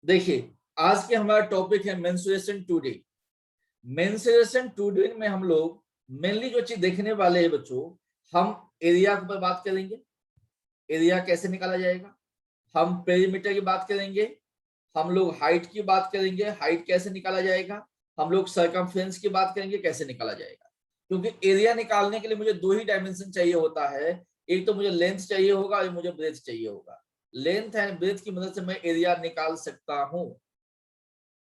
देखिए, आज के हमारा टॉपिक है मेंस्ट्रुएशन टुडे। मेंस्ट्रुएशन टुडे में हम लोग मेनली जो चीज देखने वाले हैं बच्चों, हम एरिया के ऊपर बात करेंगे, एरिया कैसे निकाला जाएगा। हम पेरीमीटर की बात करेंगे, हम लोग हाइट की बात करेंगे, हाइट कैसे निकाला जाएगा। हम लोग सरकमफ्रेंस की बात करेंगे, कैसे निकाला जाएगा। क्योंकि एरिया निकालने के लिए मुझे दो ही डायमेंशन चाहिए होता है, एक तो मुझे लेंथ चाहिए होगा और मुझे ब्रेथ चाहिए होगा। लेंथ एंड ब्रेथ की मदद से मैं एरिया निकाल सकता हूं।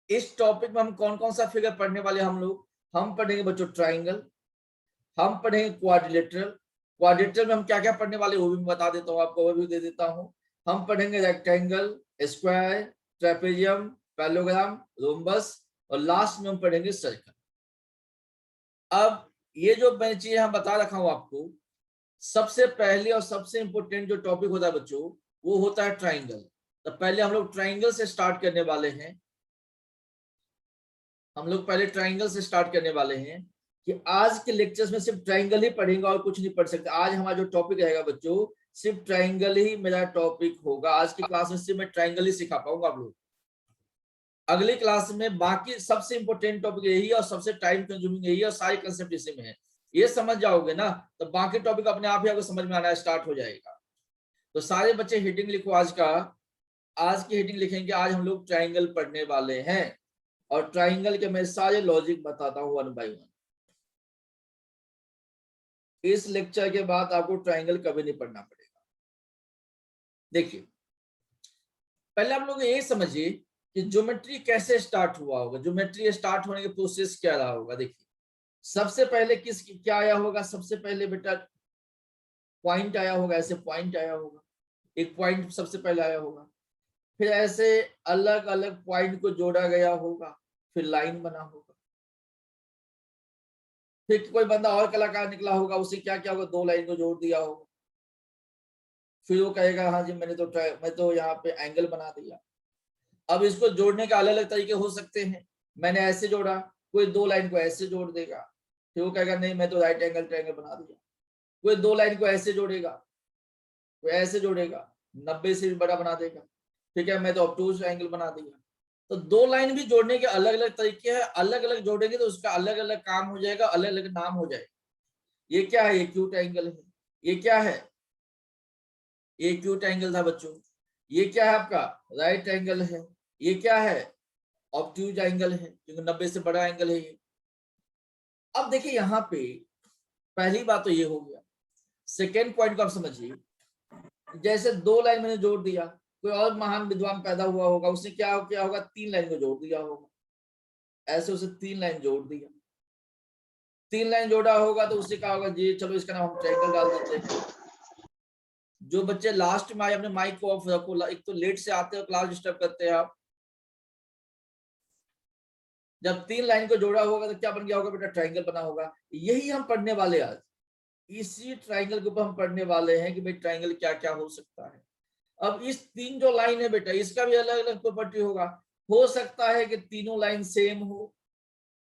इस टॉपिक में हम कौन कौन सा फिगर पढ़ने वाले हम पढ़ेंगे बच्चों ट्राइंगल, हम पढ़ेंगे क्वाड्रिलेटरल। क्वाड्रिलेटरल में हम क्या क्या पढ़ने वाले वो भी बता देता हूँ, आपको ओवरव्यू दे देता हूँ। हम पढ़ेंगे rectangle, square, trapezium, parallelogram, rhombus और लास्ट में हम पढ़ेंगे सर्कल। अब ये जो मैं चीजें हम बता रखा हूं आपको, सबसे पहले और सबसे इंपोर्टेंट जो टॉपिक होता है बच्चों वो होता है ट्राइंगल। तो पहले हम लोग ट्राइंगल से स्टार्ट करने वाले हैं। हम लोग पहले ट्राइंगल से स्टार्ट करने वाले हैं कि आज के लेक्चर्स में सिर्फ ट्राइंगल ही पढ़ेंगे और कुछ नहीं पढ़ सकते। आज हमारा जो टॉपिक रहेगा बच्चों, सिर्फ ट्राइंगल ही मेरा टॉपिक होगा। आज की क्लास में सिर्फ मैं ट्राइंगल ही सिखा पाऊंगा आप लोग। अगली क्लास में बाकी सबसे इंपॉर्टेंट टॉपिक यही है और सबसे टाइम कंज्यूमिंग यही है और सारे कंसेप्ट इसी में है। ये समझ जाओगे ना तो बाकी टॉपिक अपने आप ही आपको समझ में आना स्टार्ट हो जाएगा। तो सारे बच्चे हेडिंग लिखो आज का। आज की हेडिंग लिखेंगे, आज हम लोग ट्राइंगल पढ़ने वाले हैं और ट्राइंगल के मैं सारे लॉजिक बताता हूं वन बाय वन। इस लेक्चर के बाद आपको ट्राइंगल कभी नहीं पढ़ना पड़ेगा। देखिए, पहले हम लोग ये समझिए कि ज्योमेट्री कैसे स्टार्ट हुआ होगा, ज्योमेट्री स्टार्ट होने के प्रोसेस क्या रहा होगा। देखिए, सबसे पहले क्या आया होगा, सबसे पहले बेटा पॉइंट आया होगा, ऐसे पॉइंट आया होगा, एक पॉइंट सबसे पहले आया होगा। फिर ऐसे अलग अलग पॉइंट को जोड़ा गया होगा, फिर लाइन बना होगा। फिर कोई बंदा और कलाकार निकला होगा, उसे क्या क्या होगा, दो लाइन को जोड़ दिया होगा। फिर वो कहेगा हाँ जी मैं तो यहाँ पे एंगल बना दिया। अब इसको जोड़ने के अलग अलग तरीके हो सकते हैं। मैंने ऐसे जोड़ा, कोई दो लाइन को ऐसे जोड़ देगा, फिर वो कहेगा नहीं मैं तो राइट एंगल ट्रायंगल बना दिया। कोई दो लाइन को ऐसे जोड़ेगा, कोई ऐसे जोड़ेगा, 90 से भी बड़ा बना देगा, ठीक है मैं तो ऑब्टूज एंगल बना दिया। तो दो लाइन भी जोड़ने के अलग अलग तरीके हैं, अलग अलग जोड़ेंगे तो उसका अलग अलग काम हो जाएगा, अलग अलग नाम हो जाएगा। ये क्या है, ये एक्यूट एंगल है। ये क्या है, ये एक्यूट एंगल था बच्चों। ये क्या है आपका, राइट एंगल है। ये क्या है, ऑब्ट्यूज एंगल है, क्योंकि 90 से बड़ा एंगल है ये। अब देखिए यहाँ पे पहली बात तो ये हो गया। सेकेंड पॉइंट को आप समझिए, जैसे दो लाइन मैंने जोड़ दिया, कोई और महान विद्वान पैदा हुआ होगा, उसने क्या होगा, तीन लाइन को जोड़ दिया होगा। ऐसे उसे तीन लाइन जोड़ दिया, तीन लाइन जोड़ा होगा तो उससे क्या होगा जी, चलो इसका नाम हम ट्रायंगल डाल देते हैं। जो बच्चे लास्ट में आए अपने माइक को ऑफ रखो, एक तो लेट से आते हो, क्लास डिस्टर्ब करते हैं आप। जब तीन लाइन को जोड़ा होगा तो क्या बन गया होगा बेटा, ट्रायंगल बना होगा। यही हम पढ़ने वाले आज, इसी ट्रायंगल के ऊपर हम पढ़ने वाले हैं कि भाई ट्रायंगल क्या क्या हो सकता है। अब इस तीन जो लाइन है बेटा, इसका भी अलग अलग प्रॉपर्टी होगा। हो सकता है कि तीनों लाइन सेम हो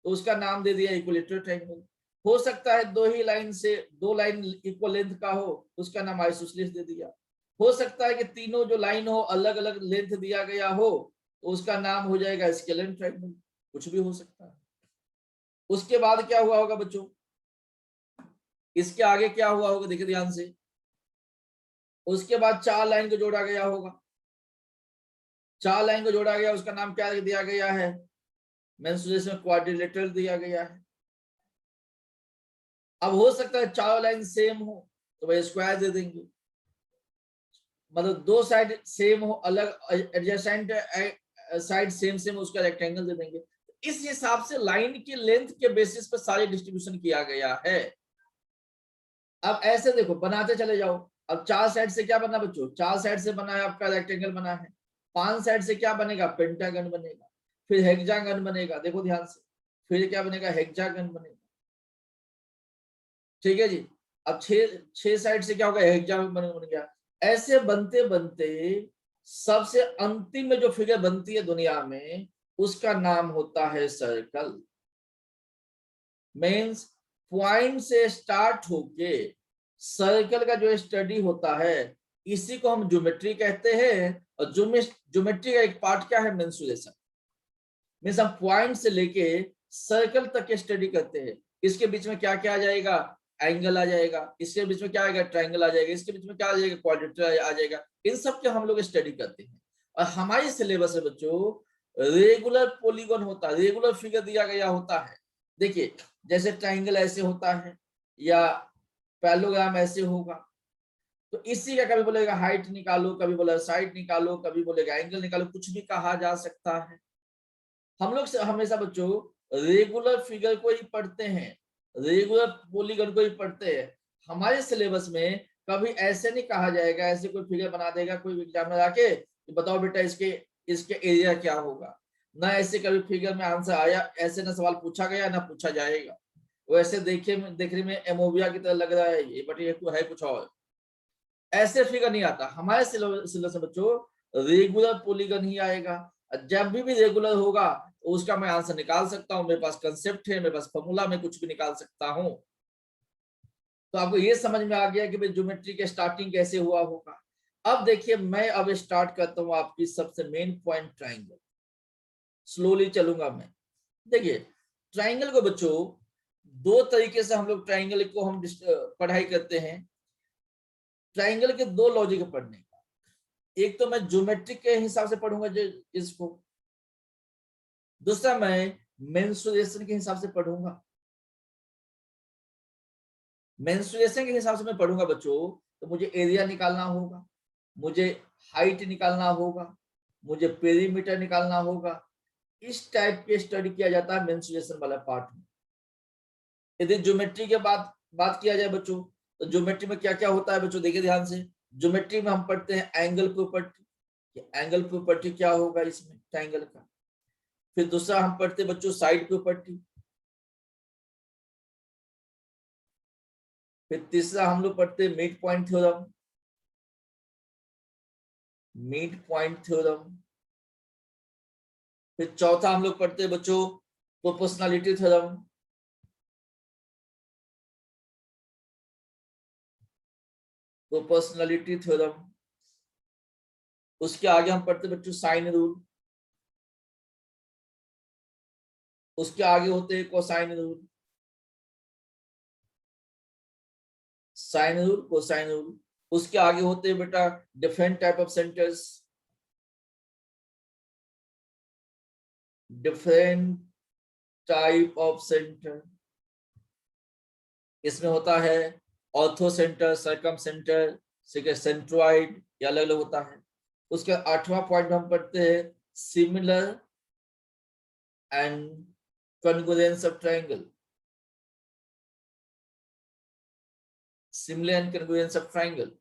तो उसका नाम दे दिया इक्विलेटरल ट्रायंगल। हो सकता है दो ही लाइन से दो लाइन इक्वल लेंथ का हो, उसका नाम आइसोसेलेस दे दिया। हो सकता है कि तीनों जो लाइन हो अलग अलग लेंथ दिया गया हो तो उसका नाम हो जाएगा स्केलेन ट्रायंगल। कुछ भी हो सकता है। उसके बाद क्या हुआ होगा बच्चों, इसके आगे क्या हुआ होगा, देखिए ध्यान से। उसके बाद चार लाइन को जोड़ा गया होगा, चार लाइन को जोड़ा गया, उसका नाम क्या दिया गया है, मेंस्ट्रुएशन क्वाड्रिलेटरल दिया गया है। अब हो सकता है चारों लाइन सेम हो तो भाई स्क्वायर दे देंगे, मतलब दो साइड सेम हो, अलग एडजेसेंट साइड सेम सेम, उसका रेक्टेंगल दे देंगे। इस हिसाब से लाइन की लेंथ के बेसिस पर सारे डिस्ट्रीब्यूशन किया गया है। अब ऐसे देखो बनाते चले जाओ। अब चार साइड से क्या बना बच्चों, चार साइड से बना है आपका रेक्टेंगल बना है। पांच साइड से क्या बनेगा, पेंटागन बनेगा। फिर हेक्सागन बनेगा, देखो ध्यान से। फिर क्या बनेगा, हेक्सागन बनेगा। ठीक है जी। अब छह साइड से क्या होगा, हेक्सागन बन गया। ऐसे बनते बनते सबसे अंतिम में जो फिगर बनती है दुनिया में, उसका नाम होता है सर्कल। मीन्स पॉइंट से स्टार्ट होके सर्कल का जो स्टडी होता है, इसी को हम ज्योमेट्री कहते हैं। और ज्योमेट्री का एक पार्ट क्या है, मेंसुरेशन। मीन्स हम पॉइंट से लेके सर्कल तक के स्टडी करते हैं। इसके बीच में क्या क्या आ जाएगा, एंगल आ जाएगा, इसके बीच में क्या आएगा, ट्रायंगल आ जाएगा, इसके बीच में क्या आ जाएगा, क्वाड्रेटर आ जाएगा। इन सब के हम लोग स्टडी करते हैं। और हमारी सिलेबस है बच्चों रेगुलर पॉलीगॉन होता है, रेगुलर फिगर दिया गया होता है। देखिए जैसे ट्रायंगल ऐसे होता है या पैरेललोग्राम ऐसे होगा, तो इसी का कभी बोलेगा हाइट निकालो, कभी बोलेगा साइड निकालो, कभी बोलेगा एंगल निकालो, कुछ भी कहा जा सकता है। हम लोग हमेशा बच्चों रेगुलर फिगर को ही पढ़ते हैं, रेगुलर पॉलीगन को ही पढ़ते हैं। हमारे सिलेबस में कभी ऐसे नहीं कहा जाएगा, ऐसे कोई फिगर बना देगा कोई एग्जामिनर आके बताओ बेटा इसके इसके एरिया क्या होगा, ना ऐसे कभी फिगर में आंसर आया, ऐसे ना सवाल पूछा गया ना पूछा जाएगा। वैसे देखने में एमोबिया की तरह लग रहा है ये, बट ये है कुछ और। ऐसे फिगर नहीं आता हमारे सिलेबस में बच्चों, रेगुलर पॉलीगन ही आएगा। जब भी रेगुलर होगा तो उसका मैं आंसर निकाल सकता हूँ, मेरे पास कंसेप्ट है, मेरे पास फॉर्मूला में कुछ भी निकाल सकता हूँ। तो आपको ये समझ में आ गया कि भाई ज्योमेट्री के स्टार्टिंग कैसे हुआ होगा। अब देखिए मैं अब स्टार्ट करता हूँ आपकी सबसे मेन पॉइंट, ट्राइंगल। स्लोली चलूंगा मैं। देखिए ट्राइंगल को बच्चों दो तरीके से हम लोग ट्राइंगल को हम पढ़ाई करते हैं। ट्राइंगल के दो लॉजिक पढ़ने का, एक तो मैं ज्योमेट्रिक के हिसाब से पढ़ूंगा इसको, दूसरा मैं मेंसुरेशन के हिसाब से पढ़ूंगा। मेंसुरेशन के हिसाब से मैं पढ़ूंगा बच्चों, तो मुझे एरिया निकालना होगा, मुझे हाइट निकालना होगा, मुझे पेरीमीटर निकालना होगा। इस टाइप के स्टडी किया जाता है मेंसुरेशन वाला पार्ट में। यदि ज्योमेट्री के बात किया जाए बच्चों, तो ज्योमेट्री में क्या क्या होता है बच्चों, देखिए ध्यान से। ज्योमेट्री में हम पढ़ते हैं एंगल प्रॉपर्टी। एंगल प्रॉपर्टी क्या होगा इसमें ट्रायंगल का। फिर दूसरा हम पढ़ते हैं बच्चों साइड प्रॉपर्टी। फिर तीसरा हम लोग पढ़ते हैं मिड पॉइंट थ्योरम। फिर चौथा हम लोग पढ़ते हैं बच्चों प्रोपोर्शनलिटी थ्योरम। उसके आगे हम पढ़ते बच्चों साइन रूल। उसके आगे होते हैं cosine rule, sine rule, cosine rule. उसके आगे होते हैं बेटा different type of centers, different type of center. इसमें होता है ortho center, circum center, centroid, ये अलग अलग होता है। उसके आठवां पॉइंट हम पढ़ते हैं similar and congruence of triangle. Similar and congruence of triangle.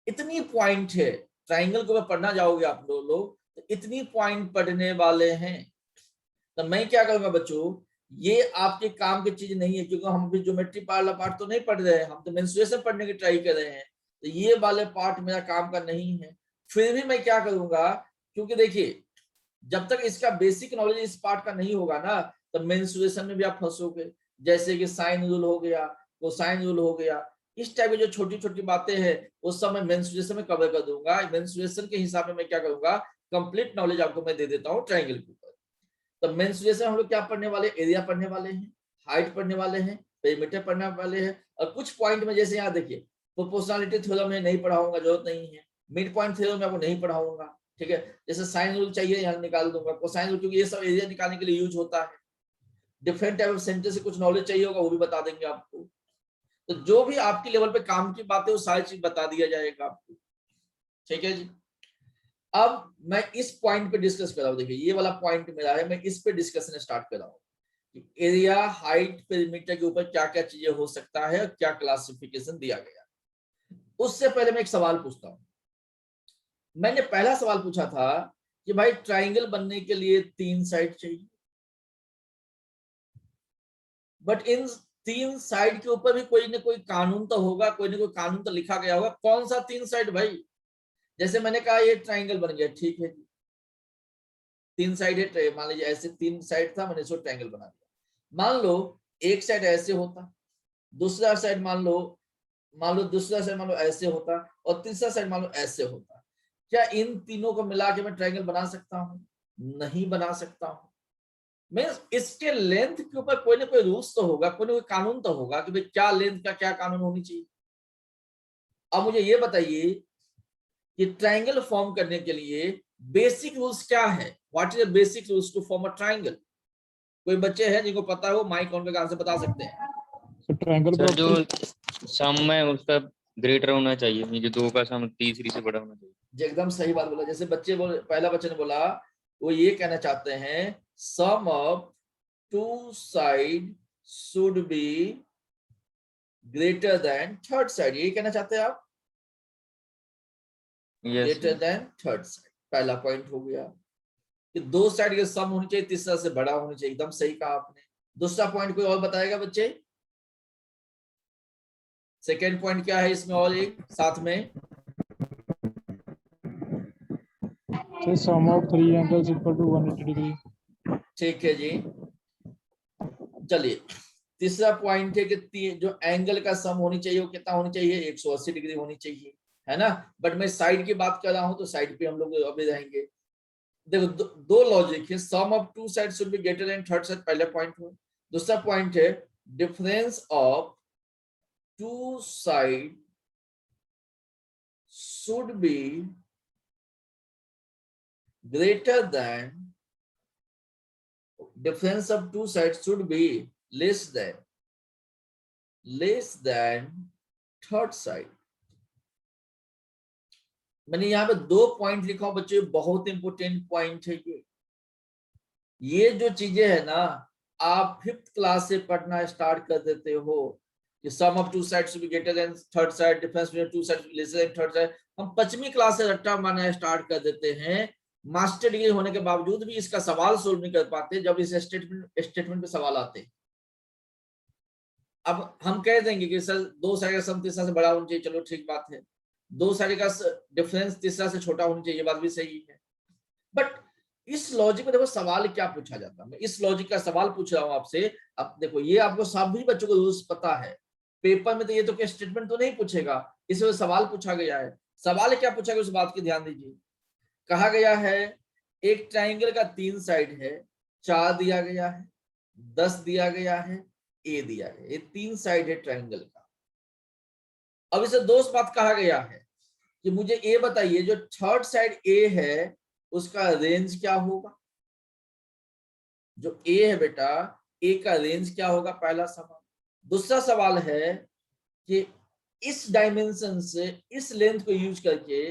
इतनी पॉइंट है ट्रायंगल को पढ़ना जाओगे आप लोग तो इतनी पॉइंट पढ़ने वाले हैं। तो मैं क्या करूंगा बच्चों, ये आपके काम की चीज नहीं है, क्योंकि हम भी ज्योमेट्री वाला पार्ट तो नहीं पढ़ रहे हैं, हम तो मेंस्ट्रुएशन पढ़ने की ट्राई कर रहे हैं। तो ये वाले पार्ट मेरा काम का नहीं है। फिर भी मैं क्या करूंगा, क्योंकि देखिए जब तक इसका बेसिक नॉलेज इस पार्ट का नहीं होगा ना, तो मेंस्ट्रुएशन में भी आप फंसोगे। जैसे कि साइन रूल हो गया, कोसाइन रूल हो गया, इस टाइप की जो छोटी छोटी बातें हैं उस सब मैं मेंस्ट्रुएशन में कवर कर दूंगा। मेंस्ट्रुएशन के हिसाब में मैं क्या करूंगा, कंप्लीट नॉलेज आपको मैं दे देता हूँ ट्रायंगल के ऊपर। तो मेंस्ट्रुएशन हम लोग क्या पढ़ने वाले, एरिया पढ़ने वाले हैं, हाइट पढ़ने वाले हैं, पेरीमीटर पढ़ने वाले हैं। और कुछ पॉइंट में जैसे यहाँ देखिए प्रोपोर्शनलिटी थ्योरम में नहीं पढ़ाऊंगा, जरूरत नहीं है। मिड पॉइंट थ्योरम में आपको नहीं पढ़ाऊंगा, ठीक है। जैसे साइन रूल चाहिए यहाँ निकाल दूंगा, कोसाइन रूल क्योंकि ये सब एरिया निकालने के लिए यूज होता है। डिफरेंट टाइप ऑफ सेंटर से कुछ नॉलेज चाहिए होगा वो भी बता देंगे आपको। तो जो भी आपके लेवल पे काम की बात है वो सारी चीज बता दिया जाएगा आपको, ठीक है जी। अब मैं इस पॉइंट पे डिस्कस कर रहा हूँ, देखिए ये वाला पॉइंट मेरा है, मैं इस पे डिस्कशन स्टार्ट कर रहा हूँ। एरिया, हाइट, पेरीमीटर के ऊपर क्या क्या चीजें हो सकता है और क्या क्लासिफिकेशन दिया गया। उससे पहले मैं एक सवाल पूछता हूँ। मैंने पहला सवाल पूछा था कि भाई ट्राइंगल बनने के लिए 3 साइड चाहिए, बट इन 3 साइड के ऊपर भी कोई ना कोई कानून तो होगा, कोई ना कोई कानून तो लिखा गया होगा। कौन सा 3 साइड भाई? जैसे मैंने कहा ये ट्राइंगल बन गया, ठीक है, 3 साइड है, मान लीजिए ऐसे 3 साइड था, मैंने इसको ट्रायंगल बना दिया। मान लो एक साइड ऐसे होता, दूसरा साइड मान लो मान लो दूसरा साइड मान लो ऐसे होता और तीसरा साइड मान लो ऐसे होता, क्या इन तीनों को मिला के मैं ट्रायंगल बना सकता हूँ? नहीं बना सकता हूँ। मीन्स इसके लेंथ के ऊपर कोई ना कोई रूल्स तो होगा, कोई ना कोई कानून तो होगा कि भाई क्या लेंथ का क्या कानून होनी चाहिए। अब मुझे ये बताइए कि ट्रायंगल फॉर्म करने के लिए बेसिक रूल्स क्या है? What is the basic rules to form a triangle? कोई बच्चे हैं जिनको पता है वो माइक ऑन करके आंसर बता सकते हैं। तो ट्रायंगल सर जो प्रॉपर्टी सम में उसका ग्रेटर होना चाहिए, ये जो 2 का सम तीसरी से बड़ा होना चाहिए। जी एकदम सही बात बोला। जैसे बच्चे बोले, पहला बच्चे ने बोला वो ये कहना चाहते हैं sum of two side should be greater than third side, ये कहना चाहते हैं आप? Yes greater than third side, पहला पॉइंट हो गया कि दो साइड के सम होनी चाहिए, तीसरा से बड़ा होनी चाहिए, एकदम सही कहा आपने। दूसरा पॉइंट कोई और बताएगा बच्चे? सेकेंड पॉइंट क्या है इसमें और एक साथ में? Sum of 3 angles equal to 180 degree. ठीक है जी। चलिए तीसरा पॉइंट है कि जो एंगल का सम होनी चाहिए वो कितना होनी चाहिए? 180 डिग्री होनी चाहिए, है ना। बट मैं साइड की बात कर रहा हूं तो साइड पे हम लोग अभी रहेंगे। देखो दो लॉजिक है, sum of two side should be greater than third side, पहले पॉइंट हो। दूसरा पॉइंट है difference of two side should be greater than, difference of two sides should be less than third side। मैंने यहाँ पे 2 point लिखा हूं बच्चों, बहुत इंपोर्टेंट पॉइंट है ये जो चीजें है ना आप 5th क्लास से पढ़ना स्टार्ट कर देते हो कि sum of two side should be greater than third side, difference between two side less than third side. हम 5वीं क्लास से रट्टा मारना स्टार्ट कर देते हैं, मास्टर डिग्री होने के बावजूद भी इसका सवाल सोल्व नहीं कर पाते जब इस स्टेटमेंट पे सवाल आते। अब हम कह देंगे कि सर दो साइड का सम तीसरा से बड़ा होना चाहिए, चलो ठीक बात है। दो साइड का डिफरेंस तीसरा से छोटा होना चाहिए, ये बात भी सही है। बट इस लॉजिक में देखो सवाल क्या पूछा जाता है, मैं इस लॉजिक का सवाल पूछ रहा हूं आपसे। अब देखो ये आपको सभी बच्चों को रूल्स पता है, पेपर में तो ये तो क्या स्टेटमेंट तो नहीं पूछेगा, इसमें सवाल पूछा गया है। सवाल क्या पूछा गया उस बात की ध्यान दीजिए। कहा गया है एक ट्राइंगल का 3 साइड है, 4 दिया गया है, 10 दिया गया है, ए दिया गया, ये 3 साइड है ट्राइंगल का। अब इसे दोस्त बात कहा गया है कि मुझे ये बताइए जो थर्ड साइड ए है उसका रेंज क्या होगा? जो ए है बेटा ए का रेंज क्या होगा, पहला सवाल। दूसरा सवाल है कि इस डायमेंशन से इस लेंथ को यूज करके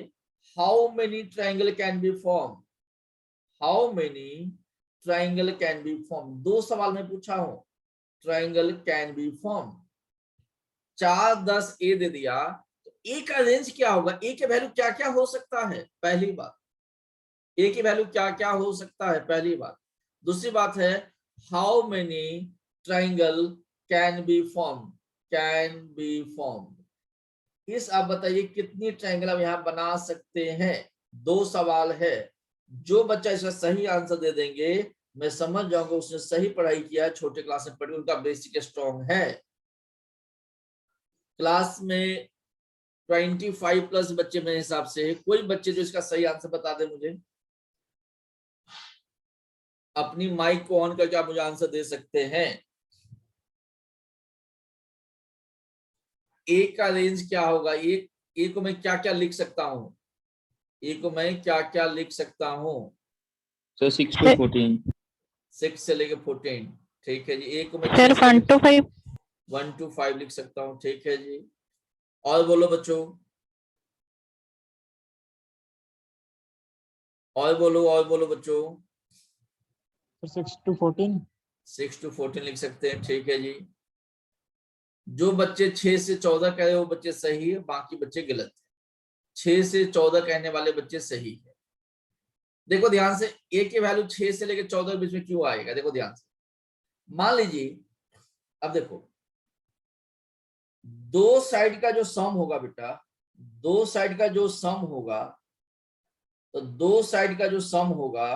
how many triangle can be form, how many triangle can be form. 2 सवाल में पूछा हूं, ट्राइंगल कैन बी फॉर्म। 4 10 ए दे दिया तो ए का रेंज क्या होगा, ए के वैल्यू क्या क्या हो सकता है, पहली बात। ए की वैल्यू क्या क्या हो सकता है, पहली बात। दूसरी बात है how many triangle can be form, can be form. इस आप बताइए कितनी ट्राइंगल आप यहां बना सकते हैं। 2 सवाल है, जो बच्चा इसका सही आंसर दे देंगे मैं समझ जाऊंगा उसने सही पढ़ाई किया, छोटे क्लास में पढ़ी, उनका बेसिक स्ट्रॉन्ग है। क्लास में 25 प्लस बच्चे मेरे हिसाब से, कोई बच्चे जो इसका सही आंसर बता दे मुझे, अपनी माइक को ऑन करके आप मुझे आंसर दे सकते हैं। ए का रेंज क्या होगा, ए को मैं क्या क्या लिख सकता हूं, ए को मैं क्या क्या लिख सकता हूं? Sir 6 to 14। 6 से लेके 14, ठीक है जी। ए को मैं 1 to 5 1 to 5 लिख सकता हूं, ठीक है जी। और बोलो बच्चों, और बोलो बच्चों। 6 to 14। 6 to 14 लिख सकते हैं, ठीक है जी। जो बच्चे 6 से 14 कह रहे वो बच्चे सही है, बाकी बच्चे गलत है। 6 से 14 कहने वाले बच्चे सही है। देखो ध्यान से, ए की वैल्यू 6 से लेकर 14 के बीच में क्यों आएगा, देखो ध्यान से। मान लीजिए अब देखो दो साइड का जो सम होगा बेटा, दो साइड का जो सम होगा, तो दो साइड का जो सम होगा,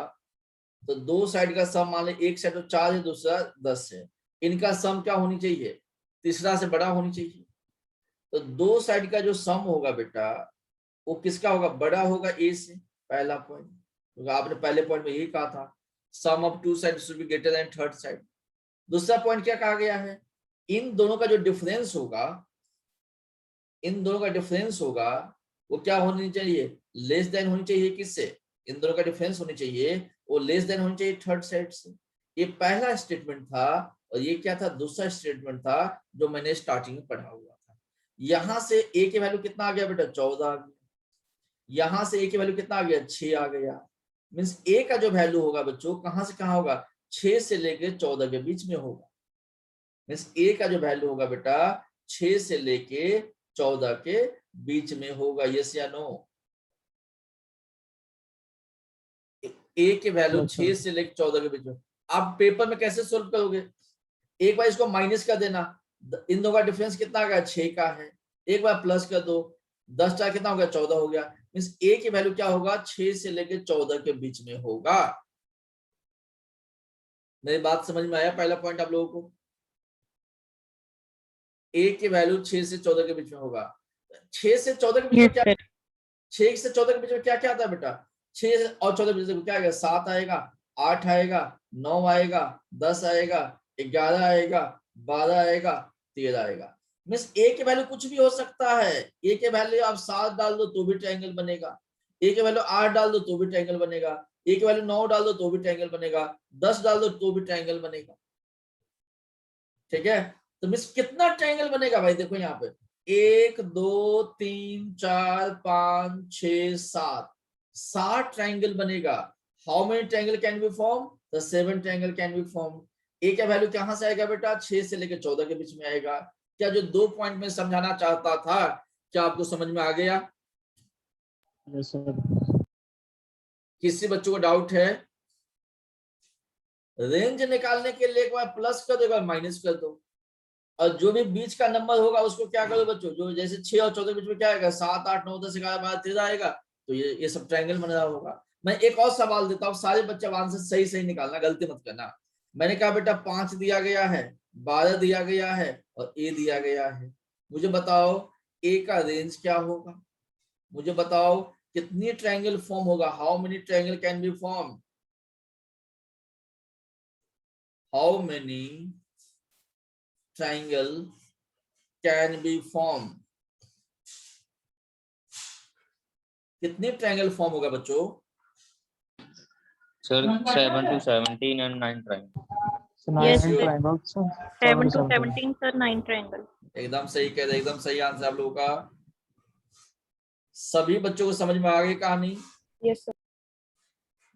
तो दो साइड का सम मान लीजिए एक साइड तो 4 है, दूसरा 10 है, इनका सम क्या होनी चाहिए, तीसरा से बड़ा होनी चाहिए। तो दो साइड का जो सम होगा बेटा वो किसका होगा, बड़ा होगा ए से, पहला पॉइंट, क्योंकि आपने पहले पॉइंट में यही कहा था sum of two side should be greater than third side. दूसरा पॉइंट क्या कहा गया है, इन दोनों का जो डिफरेंस होगा, इन दोनों का डिफरेंस होगा वो क्या होनी चाहिए, लेस देन होनी चाहिए किससे, इन दोनों का डिफरेंस होनी चाहिए वो लेस देन होनी चाहिए थर्ड साइड से। ये पहला स्टेटमेंट था और ये क्या था, दूसरा स्टेटमेंट था जो मैंने स्टार्टिंग में पढ़ा हुआ था। यहां से ए की वैल्यू कितना आ गया बेटा, 14 आ गया। यहां से ए की वैल्यू कितना आ गया, 6 आ गया। मीन्स ए का जो वैल्यू होगा बच्चों कहां से कहां होगा, 6 से लेके 14 के बीच में होगा। मीन्स ए का जो वैल्यू होगा बेटा 6 से लेके 14 के बीच में होगा, यस या नो। ए के वैल्यू 6 से लेके 14 के बीच में। आप पेपर में कैसे सोल्व करोगे, एक बार इसको माइनस कर देना, इन दोनों का डिफरेंस कितना आ गया, 6 का है, एक बार प्लस कर दो, 10 चार कितना हो गया, 14 हो गया। मीन्स ए की वैल्यू क्या होगा, 6 से लेके 14 के बीच में होगा। मेरी बात समझ में आया, पहला पॉइंट आप लोगों को, ए की वैल्यू 6 से 14 के बीच में होगा। 6 से 14 के बीच में क्या, 6 से 14 के बीच में क्या क्या आता है बेटा, 6 और 14 के बीच में क्या आएगा, 7 आएगा, 8 आएगा, 9 आएगा, 10 आएगा, 11 आएगा, 12 आएगा, 13 आएगा। मीन्स ए के वैल्यू कुछ भी हो सकता है। ए के वैल्यू आप 7 डाल दो तो भी ट्रायंगल बनेगा, ए के वैल्यू 8 डाल दो तो भी ट्रायंगल बनेगा, ए के वैल्यू 9 डाल दो तो भी ट्रायंगल बनेगा, 10 डाल दो तो भी ट्रायंगल बनेगा। ठीक है, तो मीन्स कितना ट्रायंगल बनेगा भाई, देखो यहाँ पे 1 2 3 4 5 6 7, 7 ट्रायंगल बनेगा। How many triangle can be form, the 7 triangle can be form. A का वैल्यू कहां से आएगा बेटा, 6 से लेकर 14 के बीच में आएगा। क्या जो 2 पॉइंट में समझाना चाहता था क्या आपको समझ में आ गया, यस सर। किसी बच्चों को डाउट है, रेंज निकालने के लिए एक बार प्लस कर दो, एक बार माइनस कर दो, और जो भी बीच का नंबर होगा उसको क्या करो बच्चों, जो जैसे 6 और 14 के बीच में क्या आएगा, 7 8 9 10 11 12 13 आएगा, तो ये सब ट्रायंगल बन रहा होगा। मैं एक और सवाल देता हूँ, सारे बच्चे आंसर सही सही निकालना, गलती मत करना। मैंने कहा बेटा 5 दिया गया है, 12 दिया गया है और ए दिया गया है। मुझे बताओ ए का रेंज क्या होगा, मुझे बताओ कितनी ट्रायंगल फॉर्म होगा, how many triangle can be form, how many triangle can be formed, कितने ट्रायंगल फॉर्म होगा बच्चों, sir 7 to 17 and 9 triangle। Yes, sir. 7 to 17 sir, 9 triangle। एकदम सही कह रहे, एकदम सही आंसर आप लोगों का। सभी बच्चों को समझ में आ गई कहानी, यस सर।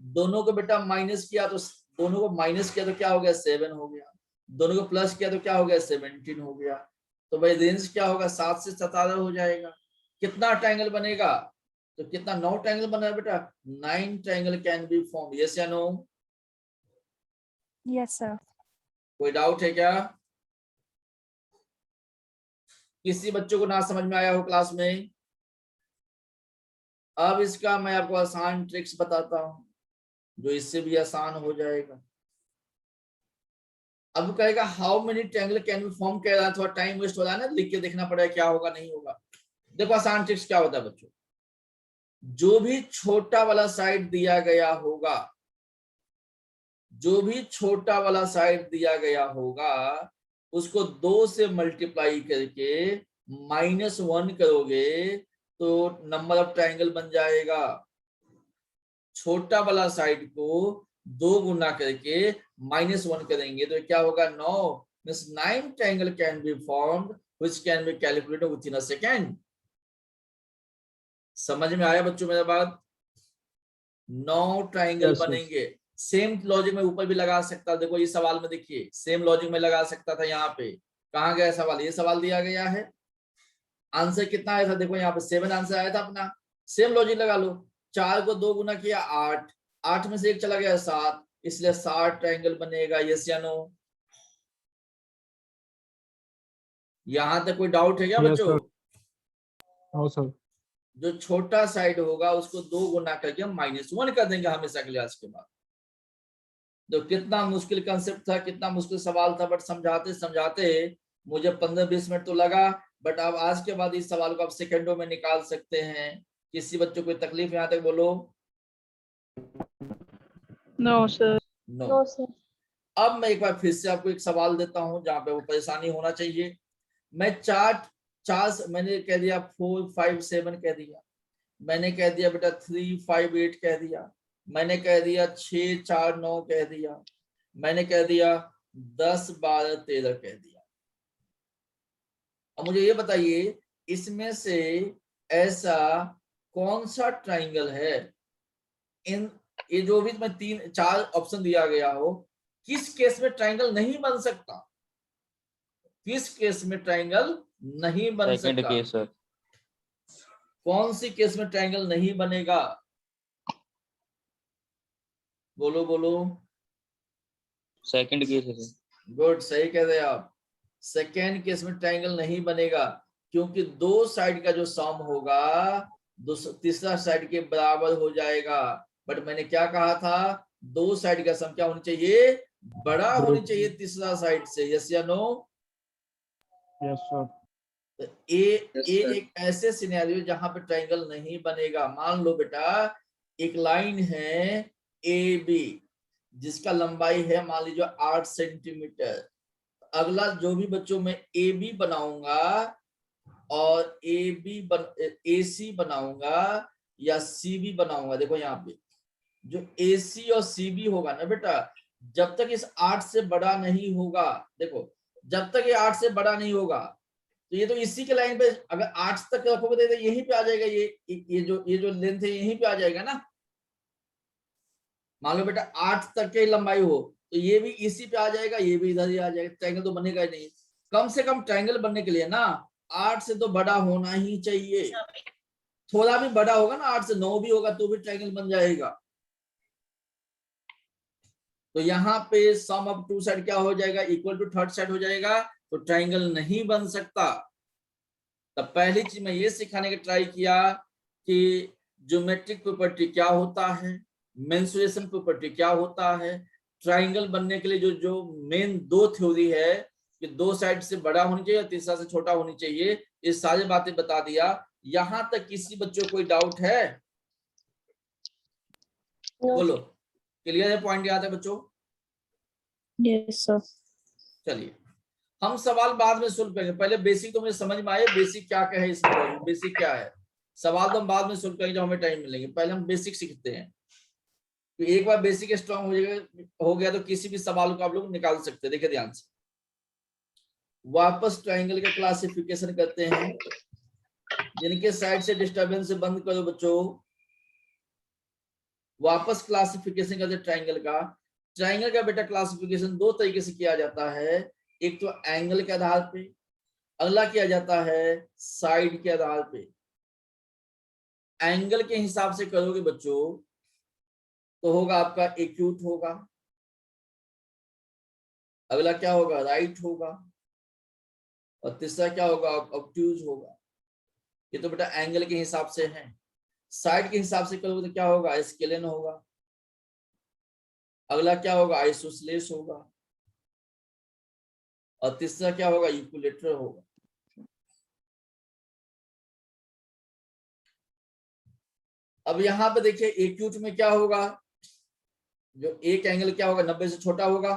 दोनों को बेटा माइनस किया तो, दोनों को माइनस किया तो क्या हो गया, 7 हो गया, दोनों को प्लस किया तो क्या हो गया, 17 हो गया। तो भाई रेंज क्या होगा, 7 से 17 हो जाएगा। कितना ट्रायंगल बनेगा, तो कितना, 9 ट्रायंगल बना बेटा, 9 triangle can be form, yes या नो। Yes sir. कोई डाउट है क्या, किसी बच्चों को ना समझ में आया हो क्लास में। अब इसका मैं आपको आसान ट्रिक्स बताता हूं जो इससे भी आसान हो जाएगा। अब कहेगा how many triangle can be form, कह रहा है थोड़ा टाइम वेस्ट हो रहा है ना, लिख के देखना पड़ेगा क्या होगा नहीं होगा। देखो आसान ट्रिक्स क्या होता है बच्चों, जो भी छोटा वाला साइड दिया गया होगा, जो भी छोटा वाला साइड दिया गया होगा उसको 2 से मल्टीप्लाई करके -1 करोगे तो नंबर ऑफ ट्रायंगल बन जाएगा। छोटा वाला साइड को 2 गुना करके -1 करेंगे तो क्या होगा, 9। Means 9 triangle can be formed which can be calculated with in a second. समझ में आया बच्चों मेरा बात, 9 ट्रायंगल बनेंगे। सेम लॉजिक में ऊपर भी लगा सकता, देखो ये सवाल में देखिए सेम लॉजिक में लगा सकता था। यहाँ पे कहाँ गया सवाल, ये सवाल दिया गया है, आंसर कितना आया था, देखो यहाँ पे 7 आंसर आया था अपना। सेम लॉजिक लगा लो, 4 को 2 गुना किया 8, 8 में से 1 चला गया 7, इसलिए 7 ट्रायंगल बनेगा, यस या नो। यहाँ तक कोई डाउट है क्या बच्चों? No sir. जो छोटा साइड होगा उसको 2 गुना करके हम -1 कर देंगे हमेशा के लिए। आज के बाद तो कितना मुश्किल कंसेप्ट था, कितना मुश्किल सवाल था, बट समझाते समझाते मुझे 15-20 मिनट तो लगा, बट अब आज के बाद इस सवाल को आप सेकंडों में निकाल सकते हैं। किसी बच्चों को कोई तकलीफ यहाँ तक बोलो? No sir. No. No sir. अब मैं एक बार फिर से आपको एक सवाल देता हूं जहां पे वो परेशानी होना चाहिए। मैं मैंने कह दिया 4 5 7 कह दिया, मैंने कह दिया बेटा 3 5 8 कह दिया, मैंने कह दिया 6 4 9 कह दिया, मैंने कह दिया 10 12 13 कह दिया। अब मुझे ये बताइए इसमें से ऐसा कौन सा ट्राइंगल है, इन ये जो भी मैं 3 4 ऑप्शन दिया गया हो, किस केस में ट्राइंगल नहीं बन सकता? किस केस में ट्राइंगल नहीं बन सेकंड सकता? Case sir. कौन सी केस में ट्राइंगल नहीं बनेगा? बोलो बोलो। सेकंड केस है सर। गुड, सही कह रहे आप। सेकेंड केस में ट्राइंगल नहीं बनेगा क्योंकि दो साइड का जो सम होगा तीसरा साइड के बराबर हो जाएगा। बट मैंने क्या कहा था, दो साइड का सम क्या होनी चाहिए? बड़ा होनी चाहिए तीसरा साइड से। यस या नो? Yes sir. तो ए एक ऐसे सिनेरियो जहां पे ट्राइंगल नहीं बनेगा। मान लो बेटा एक लाइन है ए बी जिसका लंबाई है मान लीजिए 8 सेंटीमीटर। अगला जो भी बच्चों में ए बी बनाऊंगा और ए सी बनाऊंगा या सी बी बनाऊंगा, देखो यहाँ पे जो ए सी और सी बी होगा ना बेटा, जब तक इस 8 से बड़ा नहीं होगा, देखो जब तक ये 8 से बड़ा नहीं होगा तो ये तो इसी के लाइन पे अगर 8 तक रखोगे तो यहीं पे आ जाएगा। ये जो लेंथ है यहीं पे आ जाएगा ना। मान लो बेटा 8 तक की लंबाई हो तो ये भी इसी पे आ जाएगा, ये भी इधर ही आ जाएगा। ट्रायंगल तो बनेगा ही नहीं। कम से कम ट्रायंगल बनने के लिए ना 8 से तो बड़ा होना ही चाहिए। थोड़ा भी बड़ा होगा ना, 8 से 9 भी होगा तो भी ट्रायंगल बन जाएगा। तो यहाँ पे सम ऑफ टू साइड क्या हो जाएगा? इक्वल टू थर्ड साइड हो जाएगा, तो ट्रायंगल नहीं बन सकता। तब पहली चीज मैं ये सिखाने का ट्राई किया कि ज्योमेट्रिक प्रॉपर्टी क्या होता है, मेंसुरेशन प्रॉपर्टी क्या होता है, ट्राइंगल बनने के लिए जो जो मेन दो थ्योरी है कि दो साइड से बड़ा होनी चाहिए, तीसरा से छोटा होनी चाहिए, ये सारी बातें बता दिया। यहां तक किसी बच्चों को कोई डाउट है? बोलो, क्लियर है पॉइंट यहाँ तक बच्चों? Yes sir. चलिए हम सवाल बाद में सुन पाएंगे, पहले बेसिक तो मुझे समझ में आए, बेसिक क्या क्या है इसमें, बेसिक क्या है। सवाल तो हम बाद में सुन पाएंगे जब हमें टाइम मिलेंगे, पहले हम बेसिक सीखते हैं। तो एक बार बेसिक स्ट्रांग हो गया तो किसी भी सवाल को आप लोग निकाल सकते हैं। देखिए ध्यान से, वापस ट्राइंगल का क्लासिफिकेशन करते हैं। जिनके साइड से डिस्टरबेंस से बंद करो बच्चों। वापस क्लासिफिकेशन करते ट्राइंगल का। ट्राइंगल का बेटा क्लासिफिकेशन दो तरीके से किया जाता है, एक तो एंगल के आधार पे, अगला किया जाता है साइड के आधार पे। एंगल के हिसाब से करोगे बच्चों तो होगा आपका एक्यूट होगा, अगला क्या होगा? राइट होगा, और तीसरा क्या होगा? ऑब्ट्यूज होगा। ये तो बेटा एंगल के हिसाब से है। साइड के हिसाब से करोगे तो क्या होगा? स्केलन होगा, अगला क्या होगा? आइसोसेलेस होगा, और तीसरा क्या होगा? इक्विलेटरल होगा। अब यहाँ पे देखिए एक्यूट में क्या होगा? जो एक एंगल क्या होगा? 90 से छोटा होगा।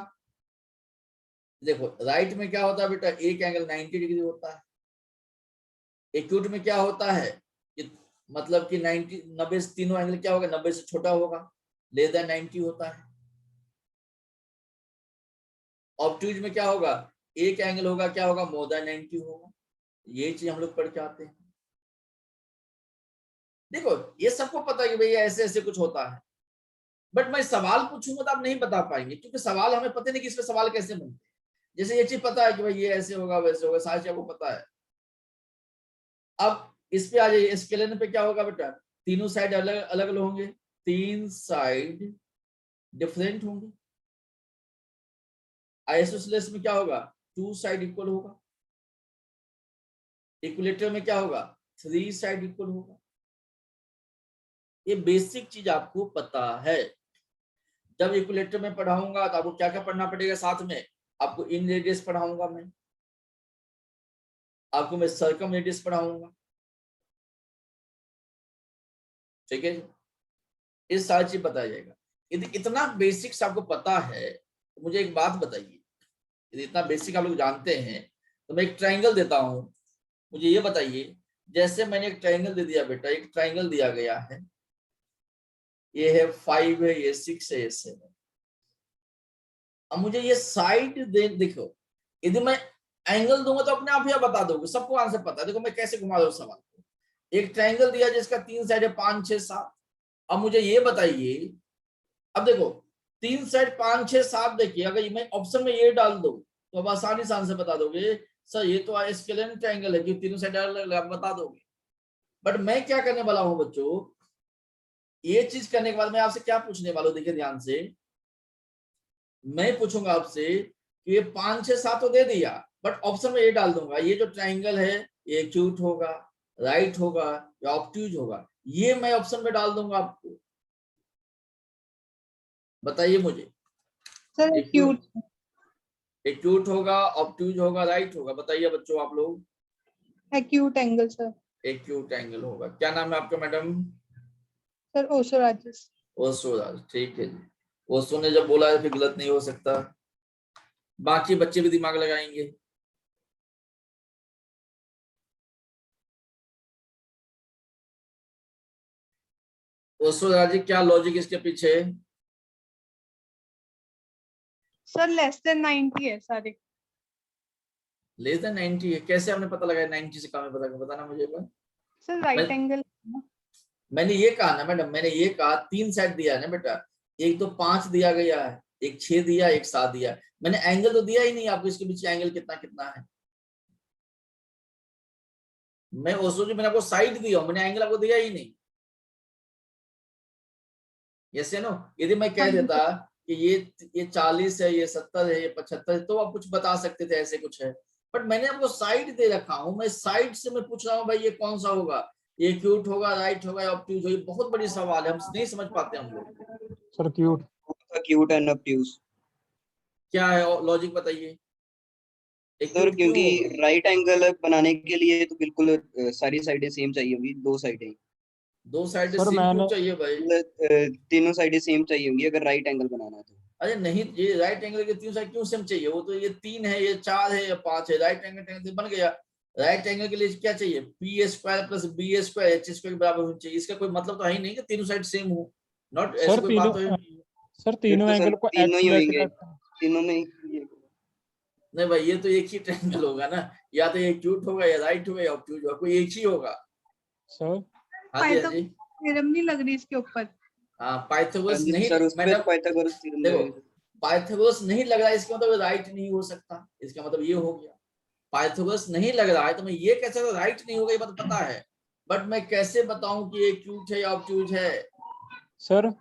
देखो राइट में क्या होता है बेटा? एक एंगल 90 डिग्री होता है। एक्यूट में क्या होता है? मतलब कि 90 से तीनों एंगल क्या होगा? 90 से छोटा होगा, लेस देन 90 होता है। ऑब्ट्यूज में क्या होगा? एक एंगल होगा क्या होगा? मोर देन 90 होगा। ये चीज हम लोग पढ़ के आते हैं। देखो ये सबको पता है कि भैया ऐसे ऐसे कुछ होता है, बट मैं सवाल पूछूंगा तो आप नहीं बता पाएंगे, क्योंकि सवाल हमें पता नहीं कि इसमें सवाल कैसे बनते हैं। जैसे ये चीज पता है कि भाई ये ऐसे होगा वैसे होगा, सारी चीज आपको पता है। अब इस पे आ जाइए, स्केलन पे क्या होगा बेटा? तीनों साइड अलग अलग होंगे, तीन साइड डिफरेंट होंगे। आइसोसेलेस में क्या होगा? टू साइड इक्वल होगा। इक्विलेटर में क्या होगा? थ्री साइड इक्वल होगा। ये बेसिक चीज आपको पता है। जब इक्विलेटर में पढ़ाऊंगा तो आपको क्या क्या पढ़ना पड़ेगा साथ में? आपको इन रेडियस पढ़ाऊंगा मैं, आपको मैं सर्कमरेडियस पढ़ाऊंगा, ठीक है। इस सारी चीज बताया जाएगा। यदि इतना बेसिक्स आपको पता है तो मुझे एक बात बताइए, यदि इतना बेसिक आप लोग जानते हैं तो मैं एक ट्रायंगल देता हूं, मुझे ये बताइए, जैसे मैंने एक ट्रायंगल दे दिया बेटा, एक ट्रायंगल दिया गया है, ये है 5 है, ये 6 है, ये 7। अब मुझे ये साइड देखो, यदि मैं एंगल दूंगा तो अपने आप ही आप बता दोगे, सबको आंसर पता है। देखो मैं कैसे घुमा दूं सवाल को। एक ट्रायंगल दिया जिसका 3 साइड है, 5 6 7। अब मुझे ये बताइए, अब देखो 3 साइड 5 6 7, देखिए अगर मैं ऑप्शन में ये डाल दूं तो अब आसानी से आंसर बता दोगे, सर ये तो स्केलेन ट्रायंगल है कि तीनों साइड आप बता दोगे। बट मैं क्या करने वाला हूं बच्चों, ये चीज करने के बाद मैं आपसे क्या पूछने वाला हूं, देखिए ध्यान से, मैं पूछूंगा आपसे कि ये 5 6 7 तो दे दिया, बट ऑप्शन में ये डाल दूंगा, ये जो ट्राइंगल है ये एक्यूट होगा, राइट होगा या ऑब्ट्यूज होगा, ये मैं ऑप्शन में डाल दूंगा आपको। बताइए मुझे, सर एक्यूट। एक्यूट होगा, ऑब्ट्यूज होगा, राइट होगा? बताइए बच्चों आप लोग। Acute angle sir. Acute angle होगा। क्या नाम है आपका मैडम? सर ओशो राजेश। ओशो राज, ठीक है जी। ओशो ने जब बोला है फिर गलत नहीं हो सकता। बाकी बच्चे भी दिमाग लगाएंगे। ओशो राज जी, क्या लॉजिक इसके पीछे है? सर लेस देन 90 है सारे। लेस देन 90 है? कैसे आपने पता लगाया 90 से कम है? बताना मुझे एक बार। Sir right angle. मैंने ये कहा ना मैडम, मैंने ये कहा 3 सेट दिया है ना बेटा, एक तो 5 दिया गया है, एक 6 दिया, एक 7 दिया। मैंने एंगल तो दिया ही नहीं आपको, इसके पीछे एंगल कितना कितना है। मैं ओशो जी मैंने आपको साइड दिया, मैंने एंगल आपको दिया ही नहीं। यस या नो? यदि मैं कह देता कि ये 40 है, ये 70 है, ये 75 है, तो आप कुछ बता सकते थे ऐसे कुछ है। बट मैंने आपको साइड दे रखा हूं, मैं साइड से मैं पूछ रहा हूँ भाई ये कौन सा होगा, ये क्यूट होगा, राइट होगा या ऑब्ट्यूज होगा? ये बहुत बड़ी सवाल है, हम नहीं समझ पाते हम लोग। Sir cute. Cute and obtuse. क्या है लॉजिक बताइए। सर क्योंकि राइट एंगल बनाने के लिए तो बिल्कुल सारी साइडें सेम चाहिए होंगी, दो साइडें। दो साइडें सर सेम मैंने क्यों चाहिए भाई? तीनों साइडें सेम चाहिए होंगी अगर राइट एंगल बनाना है तो। अरे नहीं, ये राइट एंगल के 3 साइड क्यों सेम चाहिए? वो तो ये 3 है, ये 4 है, ये 5 है, राइट एंगल से बन गया। राइट एंगल के लिए क्या चाहिए? P square plus B square H square के बराबर होना चाहिए। इसका कोई मतलब तो है ही नहीं कि तीनों साइड सेम हो। नॉट ऐसी सर कोई तीनों बात तो है नहीं। सर फिर तीनों तो सर एंगल को तीनों ही एक्सलेट होंगे, कर। तीनों में ये। नहीं भाई, ये तो एक ही ट्रायंगल होगा ना, या तो ये एक्यूट होगा या राइट होगा या ऑब्ट्यूज होगा, कोई एक ही होगा। सर हाँ जी, हाँ जी। थ्योरम नहीं लग रही इसके ऊपर। हाँ, पाइथागोरस नहीं सर उस पे मैडम, पाइथागोरस थ्योरम देखो लगेगा। पाइथागोरस नहीं लग रहा है इसका मतलब राइट नहीं हो सकता, इसका मतलब ये हो गया। पाइथागोरस नहीं लग रहा है तो मैं ये कैसे राइट नहीं होगा, ये बात पता है, बट मैं कैसे बताऊं कि ये क्यूट है या ऑब्ट्यूज है? सर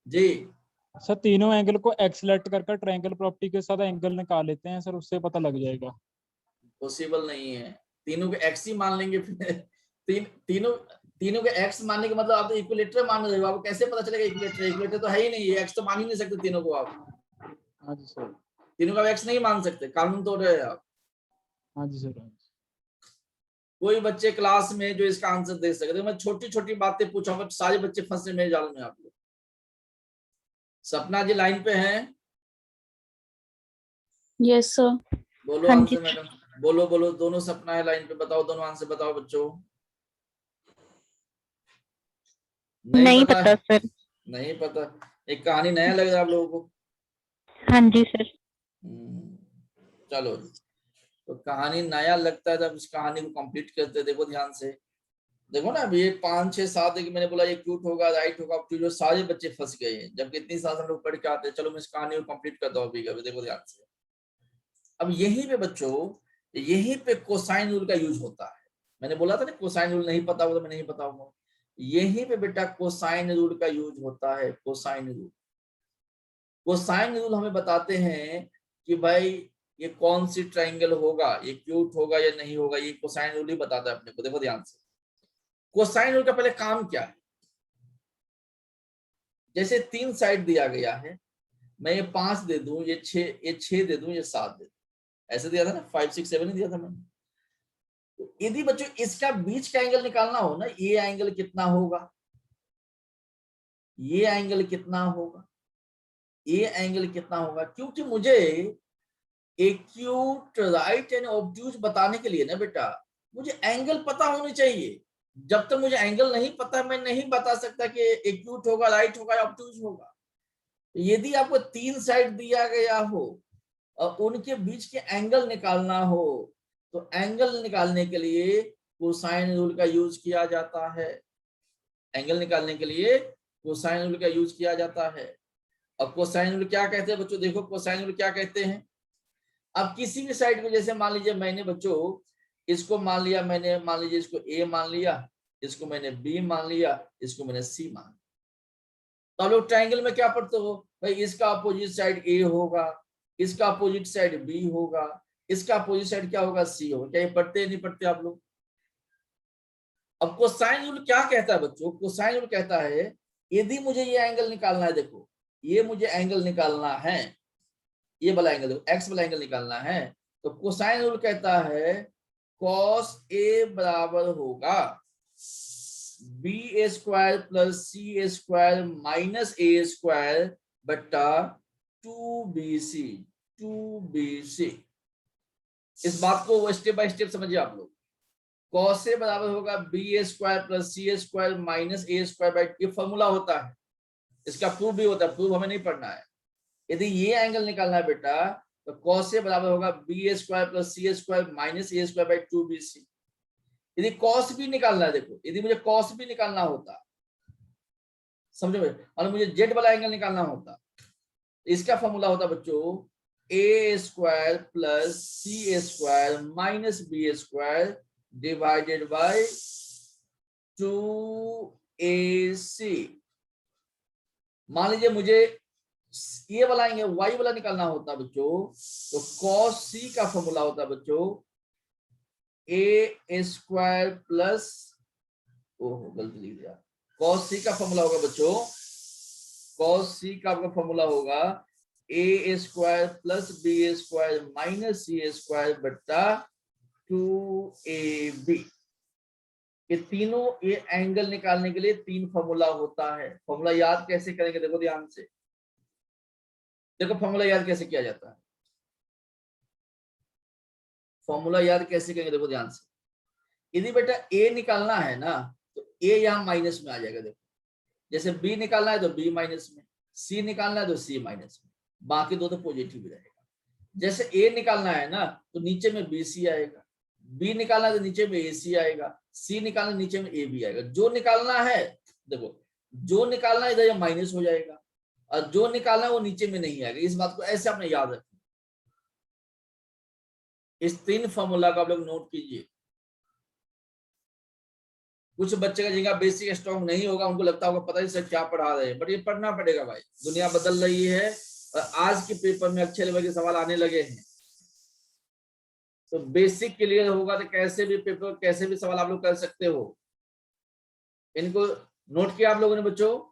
जी सर तीनों एंगल को एक्सलेट कर ट्रायंगल प्रॉपर्टी के साथ एंगल निकाल लेते हैं सर, उससे पता लग जाएगा। पॉसिबल नहीं है, तीनों के एक्स ही मान लेंगे फिर। तीनों के एक्स मानने का मतलब आप तो इक्विलेटरल मान रहे हो, आपको कैसे पता चलेगा इक्विलेटरल? इक्विलेटरल तो है ही नहीं, एक्स तो मान ही नहीं सकते तीनों को आप। हाँ जी सर। तीनों का एक्स नहीं मान सकते, कानून तोड़ रहे हैं आप। हाँ जी सर। कोई बच्चे क्लास में जो इसका आंसर दे सकते, मैं छोटी छोटी बातें पूछूंगा, सारे बच्चे फंसे मेरे जाल में आप लोग। सपना जी लाइन पे हैं? Yes, sir. बोलो हाँ आंसर जी। मैडम, बोलो बोलो। दोनों सपना है लाइन पे, बताओ दोनों आंसर बताओ बच्चों। नहीं पता पता है? सर। नहीं पता? एक कहानी नया लग रहा है आप लोगों को। हाँ जी सर। चलो, तो कहानी नया लगता है जब इस कहानी को कंप्लीट करते हैं। देखो ध्यान से, देखो ना, अभी ये 5 6 7 है कि मैंने बोला ये क्यूट होगा, राइट होगा, ऑब्ट्यूज, सारे बच्चे फंस गए हैं, जबकि इतनी साल हम लोग पढ़ के आते हैं। चलो मैं इस कहानी को कंप्लीट करता हूँ अभी। देखो ध्यान से, अब यहीं पे बच्चों, यहीं पे कोसाइन रूल का यूज होता है। मैंने बोला था ना कोसाइन रूल नहीं पता होगा तो मैं नहीं बताऊंगा। यहीं पे बेटा कोसाइन रूल का यूज होता है। कोसाइन रूल, कोसाइन रूल हमें बताते हैं कि भाई ये कौन सी ट्रायंगल होगा, ये क्यूट होगा या नहीं होगा, ये कोसाइन रूल ही बताता है अपने को। देखो ध्यान से, कोसाइन रूल का पहले काम क्या है। जैसे 3 साइड दिया गया है, मैं ये 5 दे दूं, ये 6 दे दूं, ये 7 दे दूं, ऐसे दिया था ना, 5 6 7 ही दिया था मैंने। तो यदि बच्चों इसका बीच का एंगल निकालना हो ना, ये एंगल कितना होगा, ये एंगल कितना होगा, ये एंगल कितना होगा, क्योंकि मुझे एक्यूट, राइट एंड ऑब्ट्यूज बताने के लिए ना बेटा मुझे एंगल पता होने चाहिए। जब तक मुझे एंगल नहीं पता मैं नहीं बता सकता कि एक्यूट होगा, राइट होगा या ऑब्ट्यूज होगा। यदि आपको तीन साइड दिया गया हो और उनके बीच के एंगल निकालना हो तो एंगल निकालने के लिए कोसाइन रूल का यूज किया जाता है। एंगल निकालने के लिए कोसाइन रूल का यूज किया जाता है। अब कोसाइन रूल क्या कहते हैं बच्चों, देखो कोसाइन रूल क्या कहते हैं। अब किसी भी साइड को, जैसे मान लीजिए मैंने बच्चों इसको मान लिया, मैंने मान लीजिए इसको ए मान लिया, इसको मैंने बी मान लिया, इसको मैंने सी मान लिया। तो आप लोग ट्रायंगल में क्या पढ़ते हो भाई, इसका अपोजिट साइड ए होगा, इसका अपोजिट साइड बी होगा, इसका अपोजिट साइड क्या होगा, सी होगा। क्या ये पढ़ते हैं नहीं पढ़ते आप लोग। अब कोसाइन रूल क्या कहता है बच्चों, कोसाइन रूल कहता है यदि मुझे ये एंगल निकालना है, देखो ये मुझे एंगल निकालना है, ये वाला एंगल देखो, एक्स वाला एंगल निकालना है, तो कोसाइन रूल कहता है cos A बराबर होगा B square plus C square minus A square बट्टा 2BC। 2BC, इस बात को स्टेप बाय स्टेप समझिए आप लोग। cos A बराबर होगा B square plus C square minus A square by, ये फॉर्मूला होता है, इसका प्रूफ भी होता है, प्रूफ हमें नहीं पढ़ना है। यदि ये एंगल निकालना है बेटा तो cos A बराबर होगा B square plus C square minus A square by 2BC। यदि cos भी निकालना है, देखो यदि मुझे cos भी निकालना होता, समझो भाई, और मुझे जेड वाला एंगल निकालना होता, इसका फॉर्मूला होता बच्चों A square plus C square minus B square divided by 2AC। मान लीजिए मुझे ये वाला एंगल वाई वाला निकालना होता बच्चों, तो cos C का फॉर्मूला होता बच्चों ए स्क्वायर प्लस, ओहो गलती लिख दिया, cos C का फॉर्मूला होगा बच्चों, cos C का आपका फॉर्मूला होगा A square plus B square minus C square बट्टा 2AB। ये तीनों, ये एंगल निकालने के लिए तीन फॉर्मूला होता है। फॉर्मूला याद कैसे करेंगे, देखो ध्यान से, देखो फॉर्मूला याद कैसे किया जाता है, फॉर्मूला याद कैसे करेंगे देखो ध्यान से। यदि बेटा ए निकालना है ना तो ए यहाँ माइनस में आ जाएगा, देखो जैसे बी निकालना है तो बी माइनस में, सी निकालना है तो सी माइनस में, बाकी दो तो पॉजिटिव ही रहेगा। जैसे ए निकालना है ना तो नीचे में BC आएगा, बी निकालना है तो नीचे में AC आएगा, सी निकालना नीचे में AB आएगा। जो निकालना है, देखो जो निकालना है इधर ये माइनस हो जाएगा और जो निकालना है वो नीचे में नहीं आएगा। इस बात को ऐसे आपने याद रखना। इस तीन फॉर्मूला को आप लोग नोट कीजिए। कुछ बच्चे का जिनका बेसिक स्ट्रॉन्ग नहीं होगा उनको लगता होगा पता नहीं सर क्या पढ़ा रहे हैं, बट ये पढ़ना पड़ेगा भाई, दुनिया बदल रही है और आज के पेपर में अच्छे लेवल के सवाल आने लगे हैं। तो बेसिक क्लियर होगा तो कैसे भी पेपर, कैसे भी सवाल आप लोग कर सकते हो। इनको नोट किया आप लोगों ने बच्चों?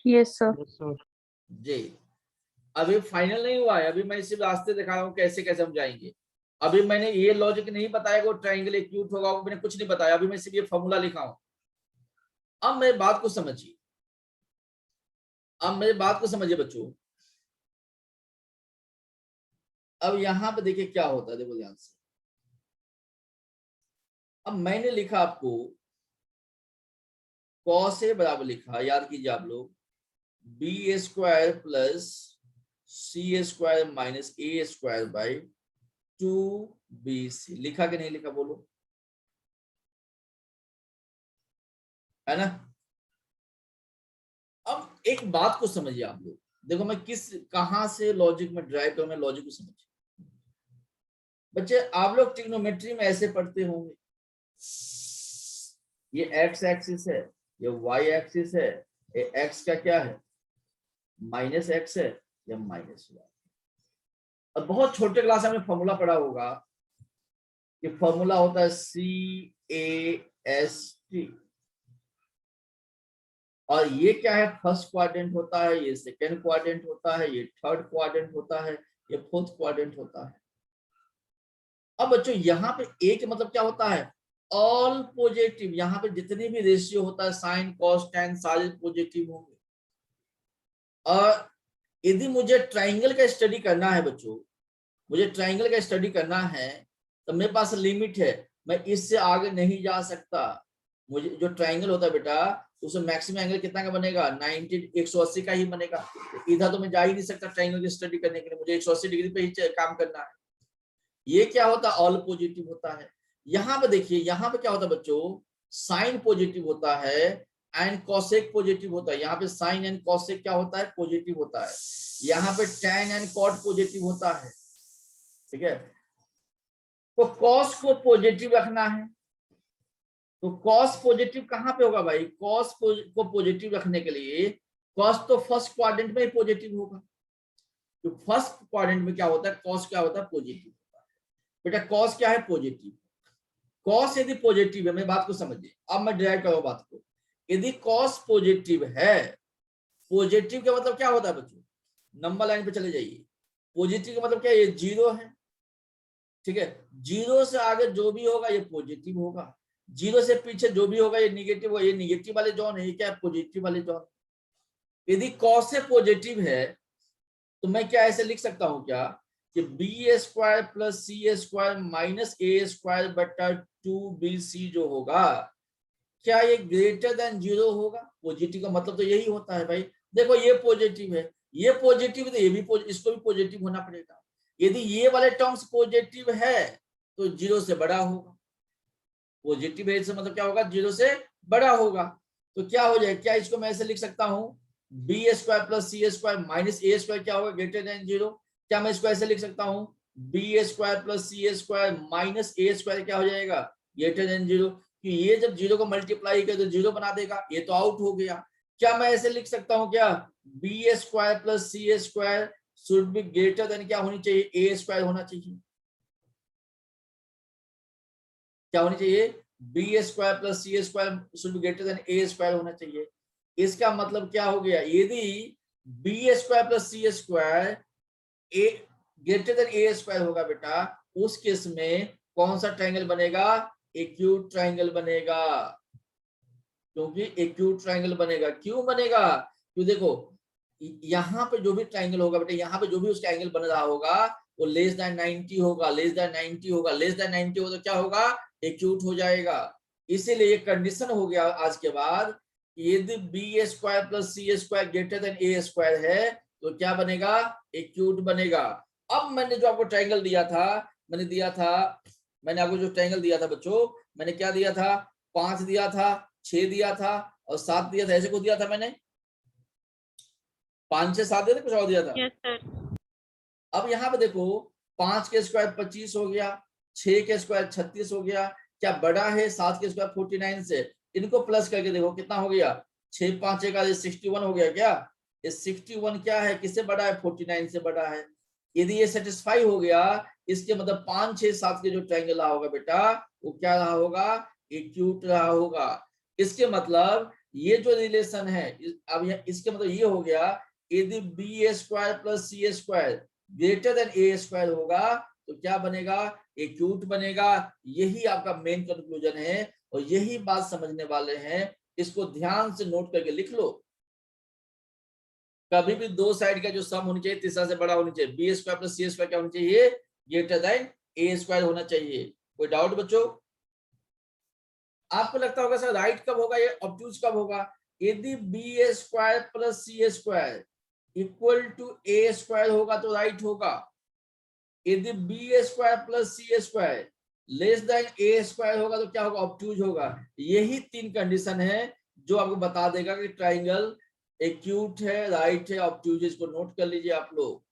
Yes sir. जी, अभी फाइनल नहीं हुआ है, अभी मैं सिर्फ रास्ते दिखा रहा हूँ कैसे कैसे हम जाएंगे। अभी मैंने ये लॉजिक नहीं बताया कि ट्रायंगल एक्यूट होगा, मैंने कुछ नहीं बताया, अभी मैं सिर्फ ये फॉर्मूला लिखा हूं। अब मेरी बात को समझिए, अब मेरी बात को समझिए बच्चों। अब यहां पे देखिए क्या होता है, देखो ध्यान से। अब मैंने लिखा आपको cos A बराबर लिखा, याद कीजिए आप लोग, B square plus C square minus A square by 2BC। लिखा कि नहीं लिखा बोलो, है ना। अब एक बात को समझिए आप लोग, देखो मैं कहां से लॉजिक में ड्राइव करूं, मैं लॉजिक को समझिए बच्चे। आप लोग ट्रिग्नोमेट्री में ऐसे पढ़ते होंगे, ये एक्स एक्सिस है, ये वाई एक्सिस है, ये एक्स का क्या है माइनस एक्स है, या माइनस वाई। अब बहुत छोटे क्लास में फॉर्मूला पढ़ा होगा, ये फॉर्मूला होता है CAST, और ये क्या है, फर्स्ट क्वाड्रेंट होता है, ये सेकेंड क्वाड्रेंट होता है, ये थर्ड क्वाड्रेंट होता है, ये फोर्थ क्वाड्रेंट होता है। अब बच्चों यहाँ पे ए के मतलब क्या होता है, ऑल पॉजिटिव। यहाँ पे जितने भी रेशियो होता है साइन कॉस टेन सारे पॉजिटिव होंगे। और यदि मुझे ट्राइंगल का स्टडी करना है बच्चों, मुझे ट्राइंगल का स्टडी करना है तो मेरे पास लिमिट है, मैं इससे आगे नहीं जा सकता। मुझे जो ट्राइंगल होता है बेटा उसमें मैक्सिमम एंगल कितना का बनेगा, 90 180 का ही बनेगा। इधर तो मैं जा ही नहीं सकता ट्राइंगल की स्टडी करने के लिए, मुझे 180 डिग्री पे ही काम करना है। ये क्या होता है, ऑल पॉजिटिव होता है। यहाँ पे देखिए, यहाँ पे क्या होता है बच्चों, साइन पॉजिटिव होता है एंड कॉसेक पॉजिटिव होता है। यहाँ पे साइन एंड कॉसेक क्या होता है, पॉजिटिव होता है। यहाँ पे टैन एंड कॉट पॉजिटिव होता है, ठीक है। तो कॉस को पॉजिटिव रखना है, तो कॉस पॉजिटिव कहाँ पे होगा भाई, कॉस को पॉजिटिव रखने के लिए कॉस तो फर्स्ट क्वाड्रेंट में ही पॉजिटिव होगा। तो फर्स्ट क्वाड्रेंट में क्या होता है, कॉस क्या होता है, पॉजिटिव होता है। बेटा कॉस क्या है, पॉजिटिव। कॉस यदि पॉजिटिव है, मेरी बात को समझिए, अब मैं डिराइव करूँ बात को। यदि कॉस पॉजिटिव है, पॉजिटिव का मतलब क्या होता है बच्चों, नंबर लाइन पे चले जाइए। पॉजिटिव का मतलब क्या है, ये 0 है, ठीक है। 0 से आगे जो भी होगा ये पॉजिटिव होगा, 0 से पीछे जो भी होगा ये निगेटिव होगा। ये निगेटिव वाले जोन है, ये क्या है, पॉजिटिव वाले जोन। यदि कॉस से पॉजिटिव है तो मैं क्या ऐसे लिख सकता हूं क्या कि B square plus C square minus A square बटा 2bc जो होगा, क्या ये ग्रेटर देन 0 होगा। पॉजिटिव का मतलब तो यही होता है भाई। देखो ये पॉजिटिव है, ये पॉजिटिव है, तो ये भी इसको भी पॉजिटिव होना पड़ेगा। यदि ये वाले टर्म्स पॉजिटिव है तो 0 से बड़ा होगा। पॉजिटिव है इससे मतलब क्या होगा, 0 से बड़ा होगा। तो क्या हो जाए, क्या इसको मैं ऐसे लिख सकता हूँ, B square plus C square minus A square क्या होगा, ग्रेटर देन 0। क्या मैं इसको ऐसे लिख सकता हूँ, B square plus C square minus A square क्या हो जाएगा, ग्रेटर देन 0। कि ये जब 0 को मल्टीप्लाई करे तो 0 बना देगा, ये तो आउट हो गया। क्या मैं ऐसे लिख सकता हूँ क्या, B square plus C square should be greater than क्या होनी चाहिए, ए स्क्वायर होना चाहिए। क्या होनी चाहिए, B square plus C square should be greater than A square होना चाहिए। इसका मतलब क्या हो गया, यदि B square plus C square A greater than A square होगा बेटा, उस केस में कौन सा ट्रायंगल बनेगा, एक्यूट ट्रायंगल बनेगा। क्योंकि एक्यूट ट्रायंगल बनेगा, क्यों बनेगा, क्यों देखो यहाँ पे जो भी ट्रायंगल होगा बेटा, यहाँ पे जो भी उसका एंगल बन रहा होगा वो लेस देन 90 होगा, लेस देन 90 होगा, लेस देन 90 हो तो क्या होगा, एक्यूट हो जाएगा। इसीलिए ये कंडीशन हो गया आज के बाद, यदि B square plus C square greater than A square है तो क्या बनेगा, एक्यूट बनेगा। अब मैंने जो आपको ट्रायंगल दिया था, मैंने आपको जो ट्रायंगल दिया था बच्चों, मैंने क्या दिया था, 5 दिया था, 6 दिया था और 7 दिया था। ऐसे कुछ दिया था मैंने, 5 6 7 दिया था, कुछ और दिया था। Yes sir. अब यहाँ पे देखो 5 के स्क्वायर 25 हो गया, 6 के स्क्वायर 36 हो गया, क्या बड़ा है 7 के स्क्वायर 49 से। इनको प्लस करके देखो कितना हो गया, 6 5 का 61 हो गया। क्या ये 61 क्या है, किससे बड़ा है, 49 से बड़ा है। यदि ये सेटिस्फाई हो गया, इसके मतलब 5 6 7 के जो ट्रायंगल रहा होगा बेटा वो क्या रहा होगा, एक्यूट रहा होगा। इसके मतलब ये जो रिलेशन है, अब इसके मतलब ये हो गया, यदि B square plus C square greater than A square होगा तो क्या बनेगा, एक्यूट बनेगा। यही आपका मेन कंक्लूजन है और यही बात समझने वाले हैं। इसको ध्यान से नोट करके लिख लो। कभी भी दो साइड का जो सम होनी चाहिए तीसरा से बड़ा होनी चाहिए। B square plus C square क्या होनी चाहिए, ग्रेटर देन ए स्क्वायर होना चाहिए। कोई डाउट बच्चों, आपको लगता होगा सर राइट कब होगा, ये ऑब्ट्यूज कब होगा। यदि B square plus C square equal to A square होगा तो राइट होगा। यदि B square plus C square less than A square होगा तो क्या होगा, ऑब्ट्यूज होगा। यही 3 कंडीशन है जो आपको बता देगा कि ट्राइंगल एक्यूट है, राइट है, ऑब्ट्यूज। इसको नोट कर लीजिए आप लोग।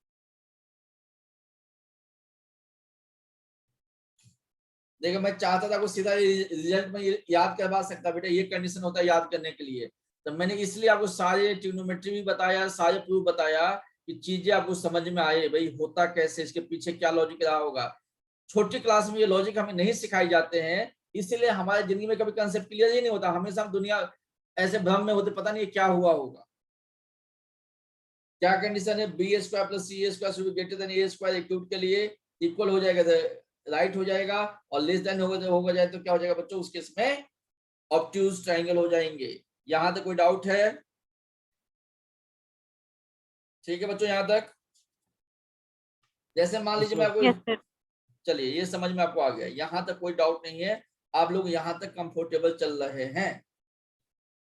देखो मैं चाहता था आपको सीधा रिजल्ट में याद करवा सकता बेटा, ये कंडीशन होता है याद करने के लिए। तो मैंने इसलिए आपको सारे ट्रिग्नोमेट्री भी बताया, सारे प्रूफ बताया कि चीजें आपको समझ में आए भाई होता कैसे, इसके पीछे क्या लॉजिक रहा होगा। छोटी क्लास में ये लॉजिक हमें नहीं सिखाए जाते हैं, इसीलिए हमारे जिंदगी में कभी कंसेप्ट क्लियर ही नहीं होता। हमेशा हम दुनिया ऐसे भ्रम में होते, पता नहीं क्या हुआ होगा। क्या कंडीशन है, B square plus C square should be greater than A square acute के लिए इक्वल हो जाएगा राइट हो जाएगा और लेस देन होगा जाए तो क्या हो जाएगा बच्चों, उस केस में ऑब्ट्यूज ट्रायंगल हो जाएंगे। यहां तक कोई डाउट है? ठीक है बच्चों यहां तक? जैसे मान लीजिए मैं आपको, यस सर। चलिए ये समझ में आपको आ गया, यहां तक कोई डाउट नहीं है, आप लोग यहां तक कंफर्टेबल चल रहे हैं।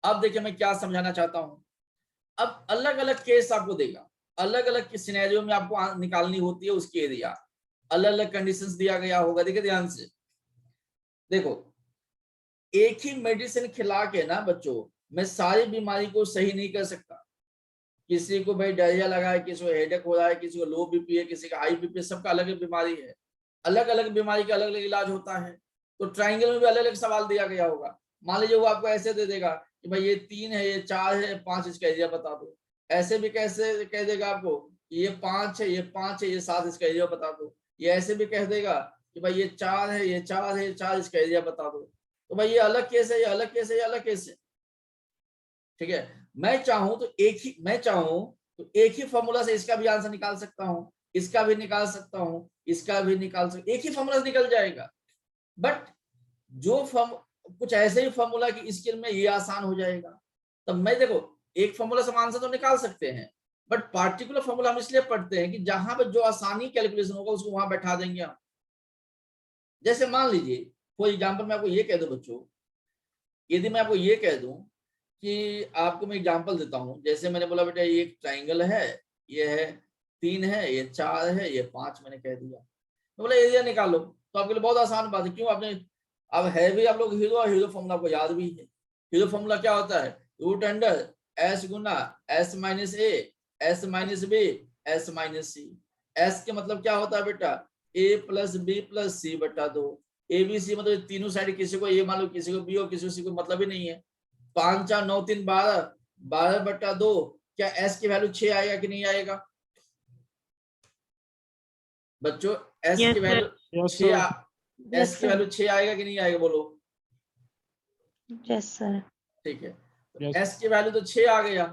अब देखिए मैं क्या समझाना चाहता हूं। अब अलग अलग केस आपको देगा, अलग अलग सिनेरियो में आपको निकालनी होती है उसकी एरिया, अलग अलग कंडीशंस दिया गया होगा। देखिए ध्यान से देखो, एक ही मेडिसिन खिला के ना बच्चों मैं सारी बीमारी को सही नहीं कर सकता। किसी को भाई डायरिया लगा है, किसी को हेडेक हो रहा है, किसी को लो बीपी है, किसी का हाई बीपी, सबका अलग अलग बीमारी है, अलग अलग बीमारी का अलग अलग इलाज होता है। तो ट्रायंगल में भी अलग अलग सवाल दिया गया होगा। मान लीजिए वो आपको ऐसे दे देगा कि भाई ये 3 है, ये 4 है, 5, इसका एरिया बता दो। ऐसे भी कैसे कह देगा आपको ये 5 है, ये 5 है, ये 7, इसका एरिया बता दो। ये ऐसे भी कह देगा कि भाई ये 4 है, ये 4 है, ये 4, इसका एरिया बता दो। तो भाई ये अलग केस है, ये अलग केस है, ये अलग केस है। ठीक है, मैं चाहूं तो एक ही फॉर्मूला से इसका भी आंसर निकाल सकता हूं, इसका भी निकाल सकता हूं, इसका भी निकाल सकता, एक ही फॉर्मूला से निकल जाएगा। बट जो कुछ ऐसे ही फॉर्मूला की इसके में ये आसान हो जाएगा। तब मैं देखो एक फॉर्मूला से आंसर तो निकाल सकते हैं, बट पार्टिकुलर फॉर्मूला हम इसलिए पढ़ते हैं कि जहां पर जो आसानी कैलकुलेशन होगा उसको वहां बैठा देंगे हम। जैसे मान लीजिए फॉर एग्जाम्पल मैं आपको ये कह दूं बच्चों, यदि मैं आपको ये कह दूं कि आपको मैं एग्जांपल देता हूं, जैसे मैंने बोला बेटा ये एक ट्रायंगल है, ये है 3 है, ये 4 है, ये 5 मैंने कह दिया, तो बोला एरिया निकालो। तो आपके लिए बहुत आसान बात है, क्यों? आपने अब है भी आप लोग हीरो, और हीरो फॉर्मूला आपको याद भी है। हीरो फॉर्मूला क्या होता है? रूट अंडर एस गुना S minus A, S minus B, S minus C. S के मतलब क्या होता है बेटा? A plus B plus C बटा 2। ए बी सी मतलब तीनों साइड, किसी को ए मान लो, किसी को बी और किसी को सी, को मतलब ही नहीं है। 5 4 9 3 12, 12 बटा 2। क्या एस की वैल्यू 6 आएगा कि नहीं आएगा बच्चों? एस Yes, की वैल्यू यस 6, सर। एस की वैल्यू 6 आएगा कि नहीं आएगा बोलो? Yes sir. ठीक है, तो यस एस की वैल्यू तो 6 आ गया।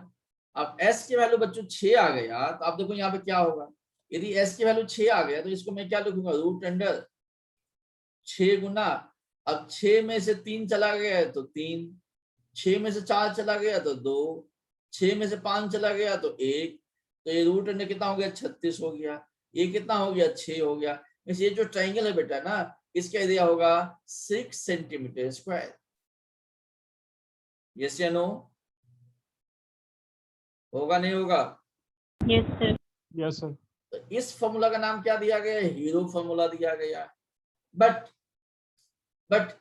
अब एस की वैल्यू बच्चों 6 आ गया, तो आप देखो यहाँ पे क्या होगा। यदि एस की वैल्यू 6 आ गया तो इसको मैं क्या लिखूंगा? रूट अंडर 6 गुना, अब 6 में से 3 चला गया तो 3, 6 में से 4 चला गया तो 2, 6 में से 5 चला गया तो 1, तो ये रूट अंडर कितना हो गया? 36 हो गया। ये कितना हो गया? 6 हो गया। ये जो ट्रायंगल है बेटा ना, इसका एरिया होगा 6 सेंटीमीटर स्क्वायर। यस या नो? होगा नहीं होगा? Yes sir. Yes sir. तो इस फॉर्मूला का नाम क्या दिया गया है? हीरो फॉर्मूला दिया गया है। बट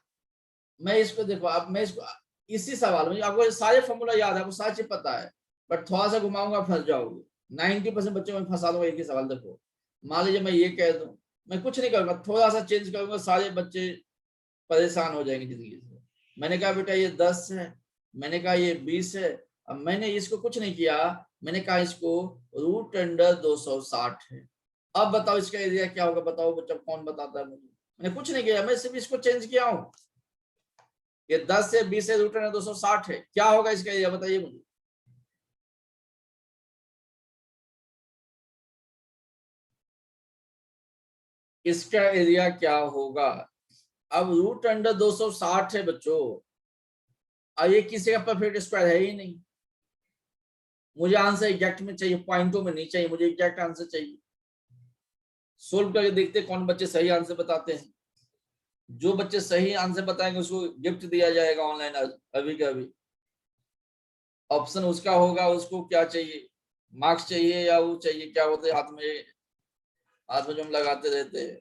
मैं इसको देखो, अब मैं इसको इसी सवाल में, आपको सारे फॉर्मूला याद है, आपको सारी चीज पता है, बट थोड़ा सा घुमाऊंगा फंस जाओगे। 90% बच्चों में फंसा दूंगा एक ही सवाल। देखो मान लीजिए मैं ये कह दूं, मैं कुछ नहीं करूंगा, थोड़ा सा चेंज करूंगा, सारे बच्चे परेशान हो जाएंगे जिंदगी से। मैंने कहा बेटा ये 10 है, मैंने कहा ये 20 है, अब मैंने इसको कुछ नहीं किया, मैंने कहा इसको रूट अंडर 260 है। अब बताओ इसका एरिया क्या होगा? बताओ बच्चा, कौन बताता है मुझे? मैंने कुछ नहीं किया, मैं सिर्फ इसको चेंज किया हूँ। ये 10 से 20 से रूट अंडर 260 है, क्या होगा इसका एरिया? बताइए मुझे। इसका एरिया क्या होगा? अब रूट अंडर 260 है बच्चों, और ये किसी का परफेक्ट स्क्वायर है ही नहीं। मुझे आंसर एग्जैक्ट में चाहिए, पॉइंटों में नहीं चाहिए, मुझे एग्जैक्ट आंसर चाहिए। सोल्व करके देखते कौन बच्चे सही आंसर बताते हैं। जो बच्चे सही आंसर बताएंगे उसको गिफ्ट दिया जाएगा ऑनलाइन अभी के अभी। ऑप्शन उसका होगा, उसको क्या चाहिए? मार्क्स चाहिए या वो चाहिए, क्या होते हाथ में जो हम लगाते रहते हैं।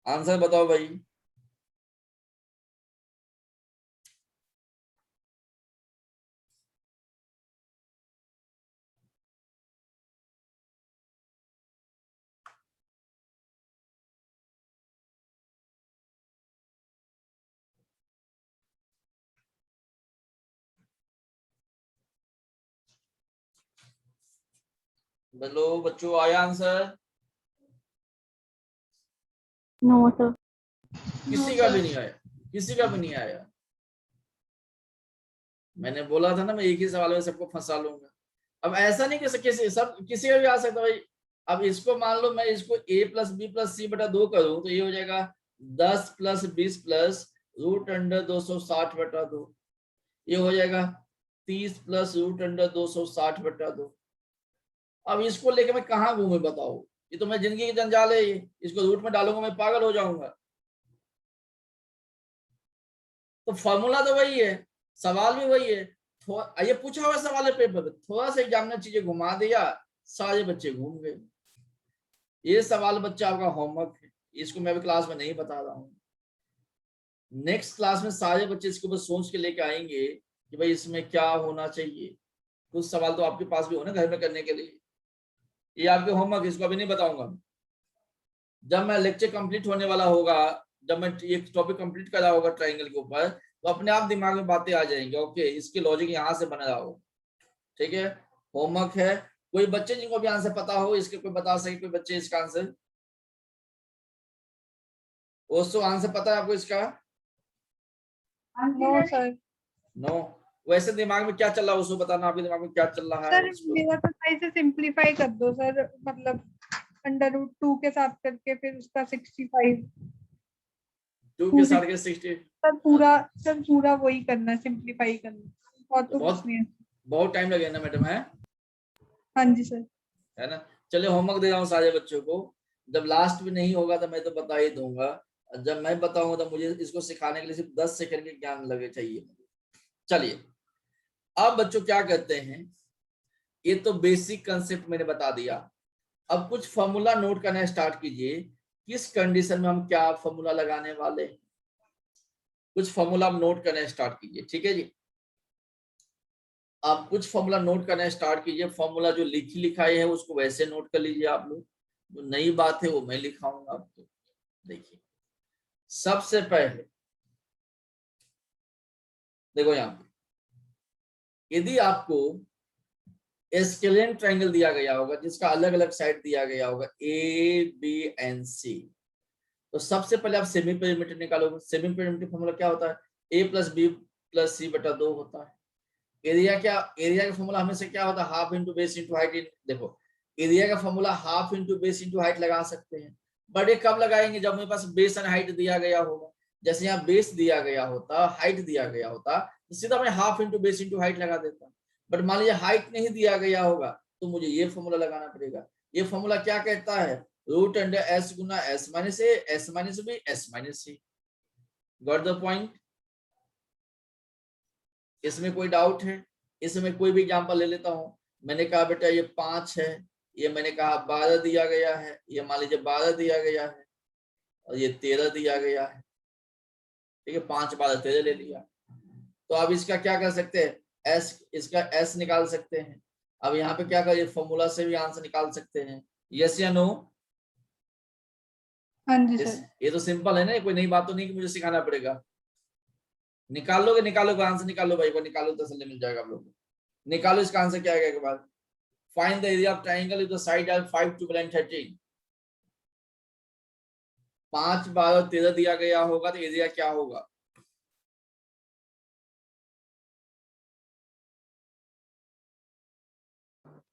आंसर बताओ भाई। बोलो बच्चों, आया आंसर? No sir. किसी का भी नहीं आया, किसी का भी नहीं आया। मैंने बोला था ना, मैं एक ही सवाल में सबको फंसा लूंगा। अब ऐसा नहीं कि किसी का भी आ सकता भाई। अब इसको मान लो मैं इसको a plus B plus C बटा 2 करूं तो ये हो जाएगा 10 प्लस 20 प्लस रूट अंडर 260 बटा 2, ये हो जाएगा 30 प्लस रूट अंडर 260 बटा 2। अब इसको लेके मैं कहाँ घूमे बताओ, ये तो मैं जिंदगी की जंजाल है, ये इसको रूट में डालूंगा मैं पागल हो जाऊंगा। तो फॉर्मूला तो वही है, सवाल भी वही है, ये पूछा हुआ सवाल है पेपर में, थोड़ा सा एग्जामिनर चीजें घुमा दिया, सारे बच्चे घूम गए। ये सवाल बच्चा आपका होमवर्क है, इसको मैं अभी क्लास में नहीं बता रहा हूँ। नेक्स्ट क्लास में सारे बच्चे इसके ऊपर सोच के लेके आएंगे कि भाई इसमें क्या होना चाहिए। कुछ सवाल तो आपके पास भी हो ना घर में करने के लिए, ये आपके होमवर्क, इसको अभी नहीं बताऊंगा। जब मैं लेक्चर कंप्लीट होने वाला होगा, जब मैं ये टॉपिक कंप्लीट करा होगा ट्रायंगल के ऊपर, तो अपने आप दिमाग में बातें आ जाएंगे, ओके इसकी लॉजिक यहाँ से बन रहा हो। ठीक है, होमवर्क है। कोई बच्चे जिनको भी आंसर पता हो इसके, कोई बता सके, कोई बच्चे इसका आंसर? दोस्तों आंसर पता है आपको इसका? No sir. नो? वैसे दिमाग में क्या चल रहा है उसको बताना, आपके दिमाग में क्या चल रहा सर है इसको? मेरा तो ऐसे सिंपलीफाई कर दो सर, मतलब √2 के साथ करके फिर उसका 65। 2 के साथ के 60। सर पूरा वही करना, सिंपलीफाई करना, और तो कुछ नहीं है। बहुत टाइम लगेगा ना मैडम? है हाँ जी सर। है ना? चलिए होमवर्क दे रहा हूँ सारे बच्चों को, जब लास्ट में नहीं होगा तो मैं तो बता ही दूंगा, जब मैं बताऊंगा तो मुझे इसको सिखाने के लिए सिर्फ 10 सेकंड के ज्ञान लगे चाहिए। चलिए अब बच्चों क्या कहते हैं, ये तो बेसिक कंसेप्ट मैंने बता दिया। अब कुछ फॉर्मूला नोट करना स्टार्ट कीजिए, किस कंडीशन में हम क्या फॉर्मूला लगाने वाले हैं। कुछ फॉर्मूला आप नोट करना स्टार्ट कीजिए, ठीक है जी। आप कुछ फॉर्मूला नोट करना स्टार्ट कीजिए, फॉर्मूला जो लिखाई है उसको वैसे नोट कर लीजिए आप लोग, जो नई बात है वो मैं लिखाऊंगा आपको। देखिए सबसे पहले देखो यहाँ पे, यदि आपको स्केलियन ट्रायंगल दिया गया होगा जिसका अलग अलग साइड दिया गया होगा ABNC, तो सबसे पहले आप सेमी पेरीमीटर निकालोगे। सेमी पेरीमीटर फॉर्मूला क्या होता है? A plus B plus C बटा 2 होता है। एरिया का फॉर्मूला हमेशा क्या होता है? Half into base into height. देखो एरिया का formula half into base into height लगा सकते हैं, बट ये कब लगाएंगे? जब मेरे पास बेस एंड हाइट दिया गया होगा। जैसे यहाँ बेस दिया गया होता, हाइट दिया गया होता, तो सीधा मैं half into base into height लगा देता। बट मान लीजिए हाइट नहीं दिया गया होगा तो मुझे ये फॉर्मूला लगाना पड़ेगा। ये फॉर्मूला क्या कहता है? रूट अंडर एस गुना S minus A, S minus B, S minus C. Got the point? इसमें कोई डाउट है? इसमें कोई भी एग्जांपल ले लेता हूं। मैंने कहा बेटा ये 5 है, ये मैंने कहा 12 दिया गया है, ये मान लीजिए 12 दिया गया है, और ये 13 दिया गया है। ठीक है, 5 12 13 ले लिया। तो अब इसका क्या कर सकते हैं? एस, इसका एस निकाल सकते हैं। अब यहाँ पे क्या करिए, फॉर्मूला से भी आंसर निकाल सकते हैं। यस या नो? हाँ जी सर। ये तो सिंपल है ना, कोई नई बात तो नहीं कि मुझे सिखाना पड़ेगा। निकालोगे, निकालो आंसर, निकालो भाई को, निकालो तसल्ली मिल जाएगा आप लोगों को। निकालो इसका आंसर क्या आएगा के बाद। Find the area of triangle if the side are 5 12 and 13। 5 12 13 दिया गया होगा तो एरिया क्या होगा?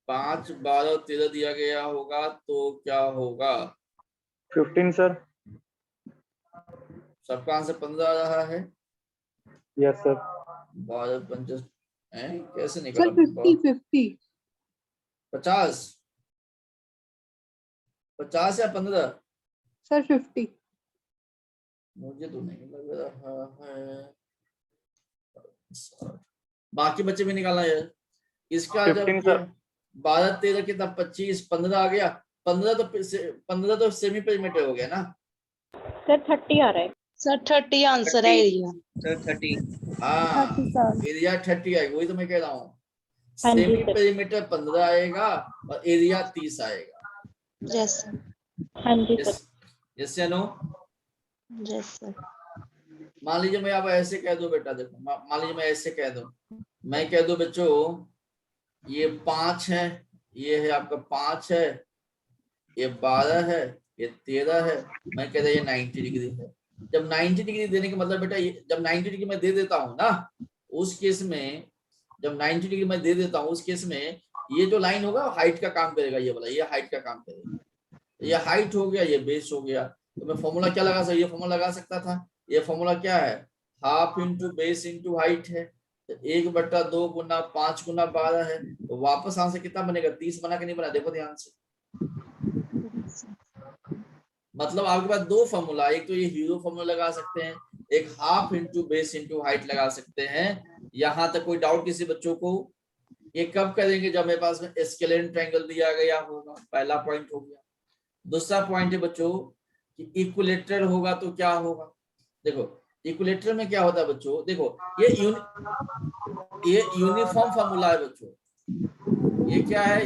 5 12 13 दिया गया होगा तो क्या होगा? 15 सर। सबका आंसर 15 आ रहा है। Yes sir. 12 50 कैसे सर निकाला? 50 50 50 या 15? सर 50। मुझे तो नहीं लग रहा है। बाकी बच्चे भी निकालना है इसका। जब 12 13 के तब 25 15 आ गया। 15 तो सेमी पेरीमीटर हो गया ना सर 30 आ रहा है। सर 30 आंसर है एरिया। सर 30। हाँ, 30 सर। एरिया 30 आएगा, वही तो मैं कह रहा हूँ। हाँ जी सेमी सर। पेरीमीटर 15 आएगा और एरिया 30 आएगा। Yes sir. हाँ जी सर। यस या नो? Yes sir. मान लीजिए मैं अब ऐसे कह दूं बेटा, देखो मान लीजिए मैं ऐसे कह दूं, मैं कह दूं बच्चों ये 5 है, ये है आपका 5 है, ये 12 है, ये 13 है, मैं कहता ये 90 डिग्री है। जब 90 डिग्री देने का मतलब बेटा, जब 90 डिग्री मैं दे देता हूँ ना, उस केस में जब 90 डिग्री मैं दे देता हूँ उस केस में ये जो लाइन होगा हाइट का काम करेगा, ये वाला, ये हाइट का काम करेगा। ये हाइट हो गया, ये बेस हो गया। तो मैं फॉर्मूला क्या लगा सकता, ये फॉर्मूला लगा सकता था। ये फॉर्मूला क्या है, half into base into height है। तो 1/2 गुना 5 गुना 12 है। तो वापस आंसर कितना बनेगा, 30 बना के नहीं बना, देखो ध्यान से। मतलब आपके पास दो फॉर्मूला, एक तो ये हीरो फॉर्मूला लगा सकते हैं, एक half into base into height लगा सकते हैं। यहाँ तक कोई डाउट किसी बच्चों को? ये कब करेंगे, जब मेरे पास में स्केलेन ट्रायंगल दिया गया होगा। पहला पॉइंट हो गया। दूसरा पॉइंट है बच्चों कि इक्विलेटरल होगा तो क्या होगा। देखो इक्विलेटरल में क्या होता है बच्चों, देखो ये यूनिफॉर्म फॉर्मूला है बच्चों। ये क्या है,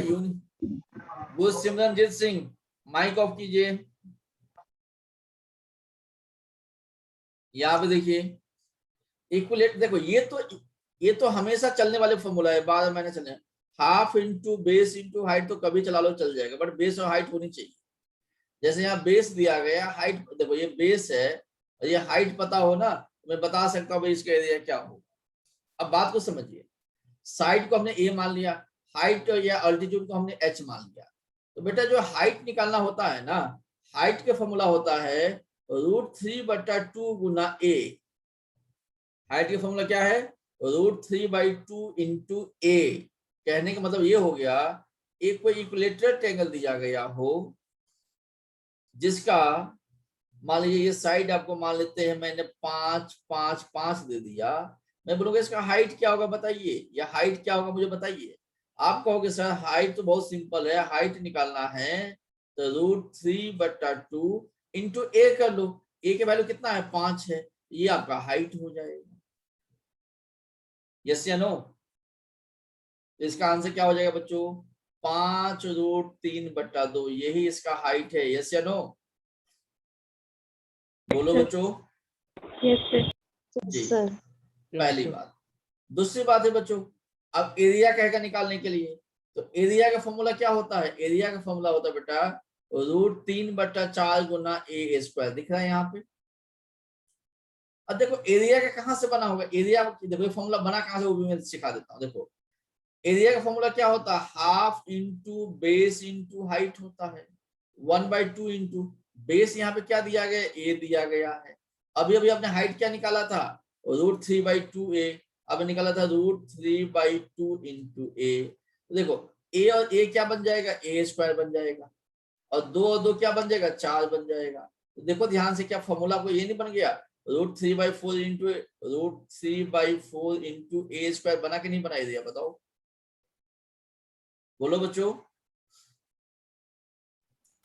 वो सिमरनजीत सिंह माइक ऑफ कीजिए। यहाँ पे देखिए इक्विलेट, देखो ये तो हमेशा चलने वाले फॉर्मूला है, 12 महीने चलने। Half into base into height तो कभी चला लो चल जाएगा, बट बेस और हाइट होनी चाहिए। जैसे यहाँ बेस दिया गया, हाइट देखो ये बेस है और ये हाइट पता हो ना, मैं बता सकता हूँ भाई इसका एरिया क्या हो। अब बात को समझिए, साइड को हमने ए मान लिया, हाइट या अल्टीट्यूड को हमने एच मान लिया। तो बेटा जो हाइट निकालना होता है ना, हाइट का फॉर्मूला होता है √3/2 गुना ए। हाइट का फॉर्मूला क्या है, √3/2 इंटू ए। कहने का मतलब ये हो गया, एक कोई इक्विलेटरल ट्रायंगल दिया गया हो जिसका मान लीजिए ये साइड आपको मान लेते हैं, मैंने 5 5 5 दे दिया। मैं बोलूंगा इसका हाइट क्या होगा बताइए, या हाइट क्या होगा मुझे बताइए। आप कहोगे सर हाइट तो बहुत सिंपल है, हाइट निकालना है तो √3/2 इंटू ए कर लो। ए के वैल्यू कितना है, 5 है, ये आपका हाइट हो जाएगा। यस या नो? इसका आंसर क्या हो जाएगा बच्चों, 5√3/2, यही इसका हाइट है। यस या नो? बोलो बच्चों। Yes sir. जी सर पहली बात। दूसरी बात है बच्चों, अब एरिया कहेगा निकालने के लिए, तो एरिया का फॉर्मूला क्या होता है, एरिया का फॉर्मूला होता है बेटा √3/4 गुना ए स्क्वायर। दिख रहा है यहाँ पे। अब देखो एरिया का कहाँ से बना होगा, एरिया देखो फॉर्मूला बना कहाँ से, वो भी मैं सिखा देता हूँ। देखो एरिया का फॉर्मूला क्या होता है, half into base into height होता है। 1/2 इंटू बेस, यहाँ पे क्या दिया गया, ए दिया गया है। अभी अभी आपने हाइट क्या निकाला था, √3/2 ए। अब निकाला था √3/2 इंटू ए। तो देखो ए और ए क्या बन जाएगा, ए स्क्वायर बन जाएगा, और 2 और 2 क्या बन जाएगा, 4 बन जाएगा। तो देखो ध्यान से, क्या फॉर्मूला को ये नहीं बन गया, √3/4 इंटू ए स्क्वायर बना के नहीं बनाई दिया, बताओ बोलो बच्चों।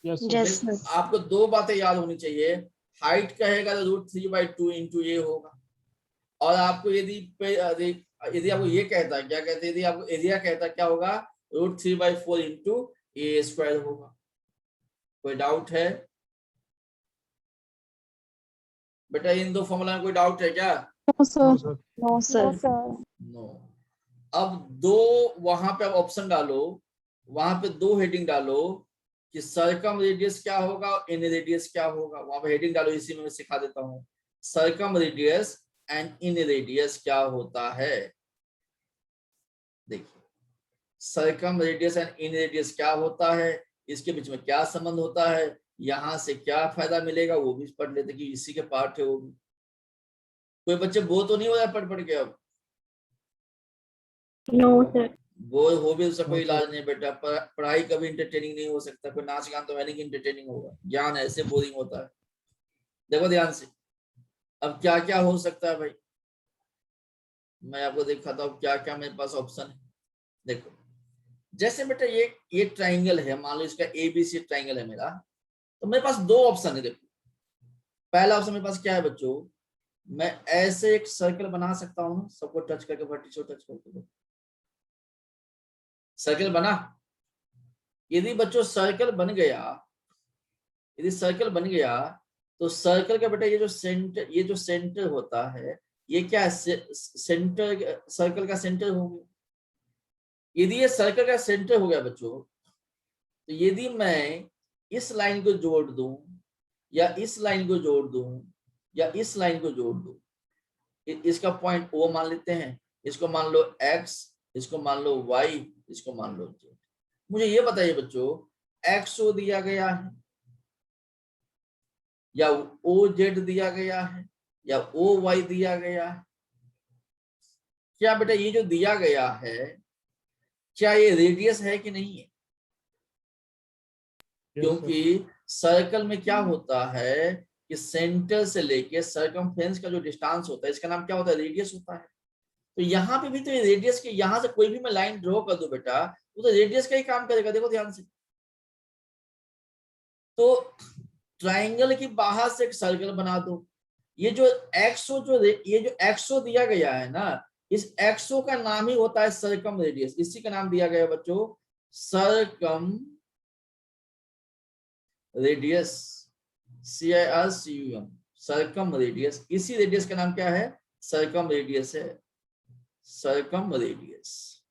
यस सर आपको दो बातें याद होनी चाहिए, हाइट कहेगा तो √3/2 इंटू ए होगा, और आपको यदि आपको ये कहता है, क्या कहते हैं, यदि आपको एरिया कहता है क्या होगा, √3/4 इंटू ए स्क्वायर होगा। कोई डाउट है बेटा, इन दो फॉर्मूला में कोई डाउट है क्या? No sir no. अब दो वहां पे ऑप्शन डालो, वहां पे दो हेडिंग डालो कि सर्कम रेडियस क्या होगा और इन रेडियस क्या होगा। वहां पे हेडिंग डालो, इसी में मैं सिखा देता हूँ। Circum radius and in radius क्या होता है। देखिए circum radius and in radius क्या होता है, इसके बीच में क्या संबंध होता है, यहां से क्या फायदा मिलेगा, वो भी पढ़ लेते कि इसी के पार्ट है वो भी। कोई बच्चे बोर तो नहीं हो रहा पढ़ पढ़ के? अब नो सर। बोर हो भी उसका कोई इलाज नहीं बेटा। पढ़ाई कभी इंटरटेनिंग नहीं हो सकता, कोई नाच गान तो है नहीं कि इंटरटेनिंग होगा, ज्ञान ऐसे बोरिंग होता है। देखो ध्यान से, अब क्या क्या हो सकता है भाई, मैं आपको दिखाता हूँ क्या क्या मेरे पास ऑप्शन है। देखो जैसे बेटा ये ट्राइंगल है, मान लो इसका ABC ट्राइंगल है मेरा, तो मेरे पास दो ऑप्शन है। देखो पहला ऑप्शन मेरे पास क्या है बच्चों, मैं ऐसे एक सर्कल बना सकता हूँ, सबको टच करके, वर्टिकल टच करके सर्कल बना। यदि बच्चों सर्कल बन गया, यदि सर्कल बन गया तो सर्कल का बेटा ये जो सेंटर होता है, ये क्या है, सेंटर, सर्कल का सेंटर हो गया। यदि ये सर्कल का सेंटर हो गया बच्चों, तो यदि मैं इस लाइन को जोड़ दूं, या इस लाइन को जोड़ दूं, या इस लाइन को जोड़ दूं, इसका पॉइंट O मान लेते हैं, इसको मान लो X इसको मान लो y, इसको मान लो z। मुझे ये बताइए बच्चों, xo दिया गया है या oz दिया गया है या oy दिया गया है? क्या बेटा ये जो दिया गया है क्या ये रेडियस है कि नहीं है? क्योंकि सर्कल में क्या होता है कि सेंटर से लेके सर्कमफ्रेंस का जो डिस्टेंस होता है इसका नाम क्या होता है? रेडियस होता है। तो यहाँ पे भी तो ये रेडियस के, यहाँ से कोई भी मैं लाइन ड्रॉ कर दूं बेटा, वो तो रेडियस का ही काम करेगा। देखो ध्यान से, तो ट्राइंगल की बाहर से एक सर्कल बना दो। ये जो एक्सो, ये जो एक्सो दिया गया है ना, इस एक्सो का नाम ही होता है सर्कम रेडियस। इसी का नाम दिया गया है बच्चों circum radius, CIRCUM, circum radius. इसी रेडियस का नाम क्या है? सर्कम रेडियस है, सर्कम रेडियस।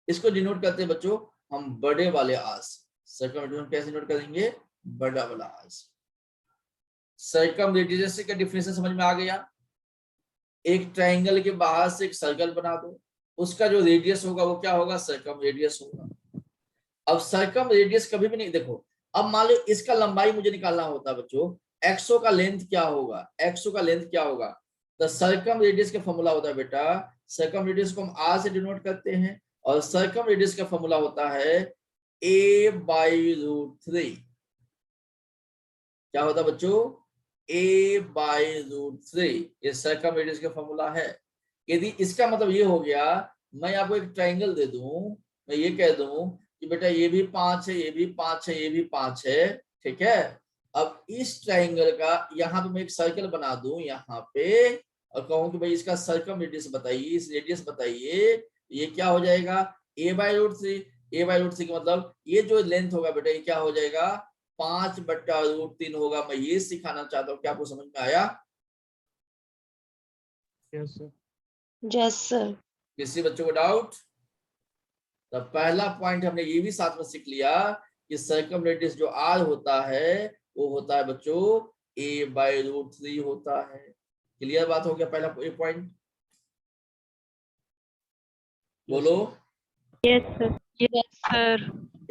इसको डिनोट करते हैं बच्चों हम बड़े वाले आर से। सर्कम रेडियस कैसे नोट करेंगे? बड़ा वाला आर से। सर्कम रेडियस का डिफिनेशन समझ में आ गया? एक ट्राइंगल के बाहर से एक सर्कल बना दो, उसका जो रेडियस होगा वो क्या होगा? सर्कम रेडियस होगा। अब सर्कम रेडियस कभी भी नहीं, देखो अब मान लो इसका लंबाई मुझे निकालना होता बच्चों, एक्सो का लेंथ क्या होगा? एक्सो का लेंथ क्या होगा? तो सर्कम रेडियस का फॉर्मूला होता है बेटा, सर्कम रेडियस को हम आर से डिनोट करते हैं और सर्कम रेडियस का फॉर्मूला होता है a/√3। क्या होता है बच्चों? a/√3। ये सर्कम रेडियस का फॉर्मूला है। यदि इसका मतलब ये हो गया, मैं आपको एक ट्राइंगल दे दूं, मैं ये कह दूं कि बेटा ये भी 5 है, ये भी 5 है, ये भी 5 है, ठीक है। अब इस ट्राइंगल का यहाँ पे मैं एक सर्कल बना दूं यहाँ पे और कहूं कि भाई इसका सर्कम रेडियस बताइए, इस रेडियस बताइए, ये क्या हो जाएगा? a/√3। a/√3 का मतलब ये जो लेंथ होगा बेटा ये क्या हो जाएगा? 5/√3 होगा। मैं ये सिखाना चाहता हूँ, क्या आपको समझ में आया? Yes sir. Yes, sir. किसी बच्चों को डाउट? तो पहला पॉइंट हमने ये भी साथ में सीख लिया कि सर्कम रेडियस जो r होता है वो होता है बच्चों a/√3 होता है। क्लियर बात हो गया? पहला पॉइंट बोलो। Yes, sir. Yes, sir.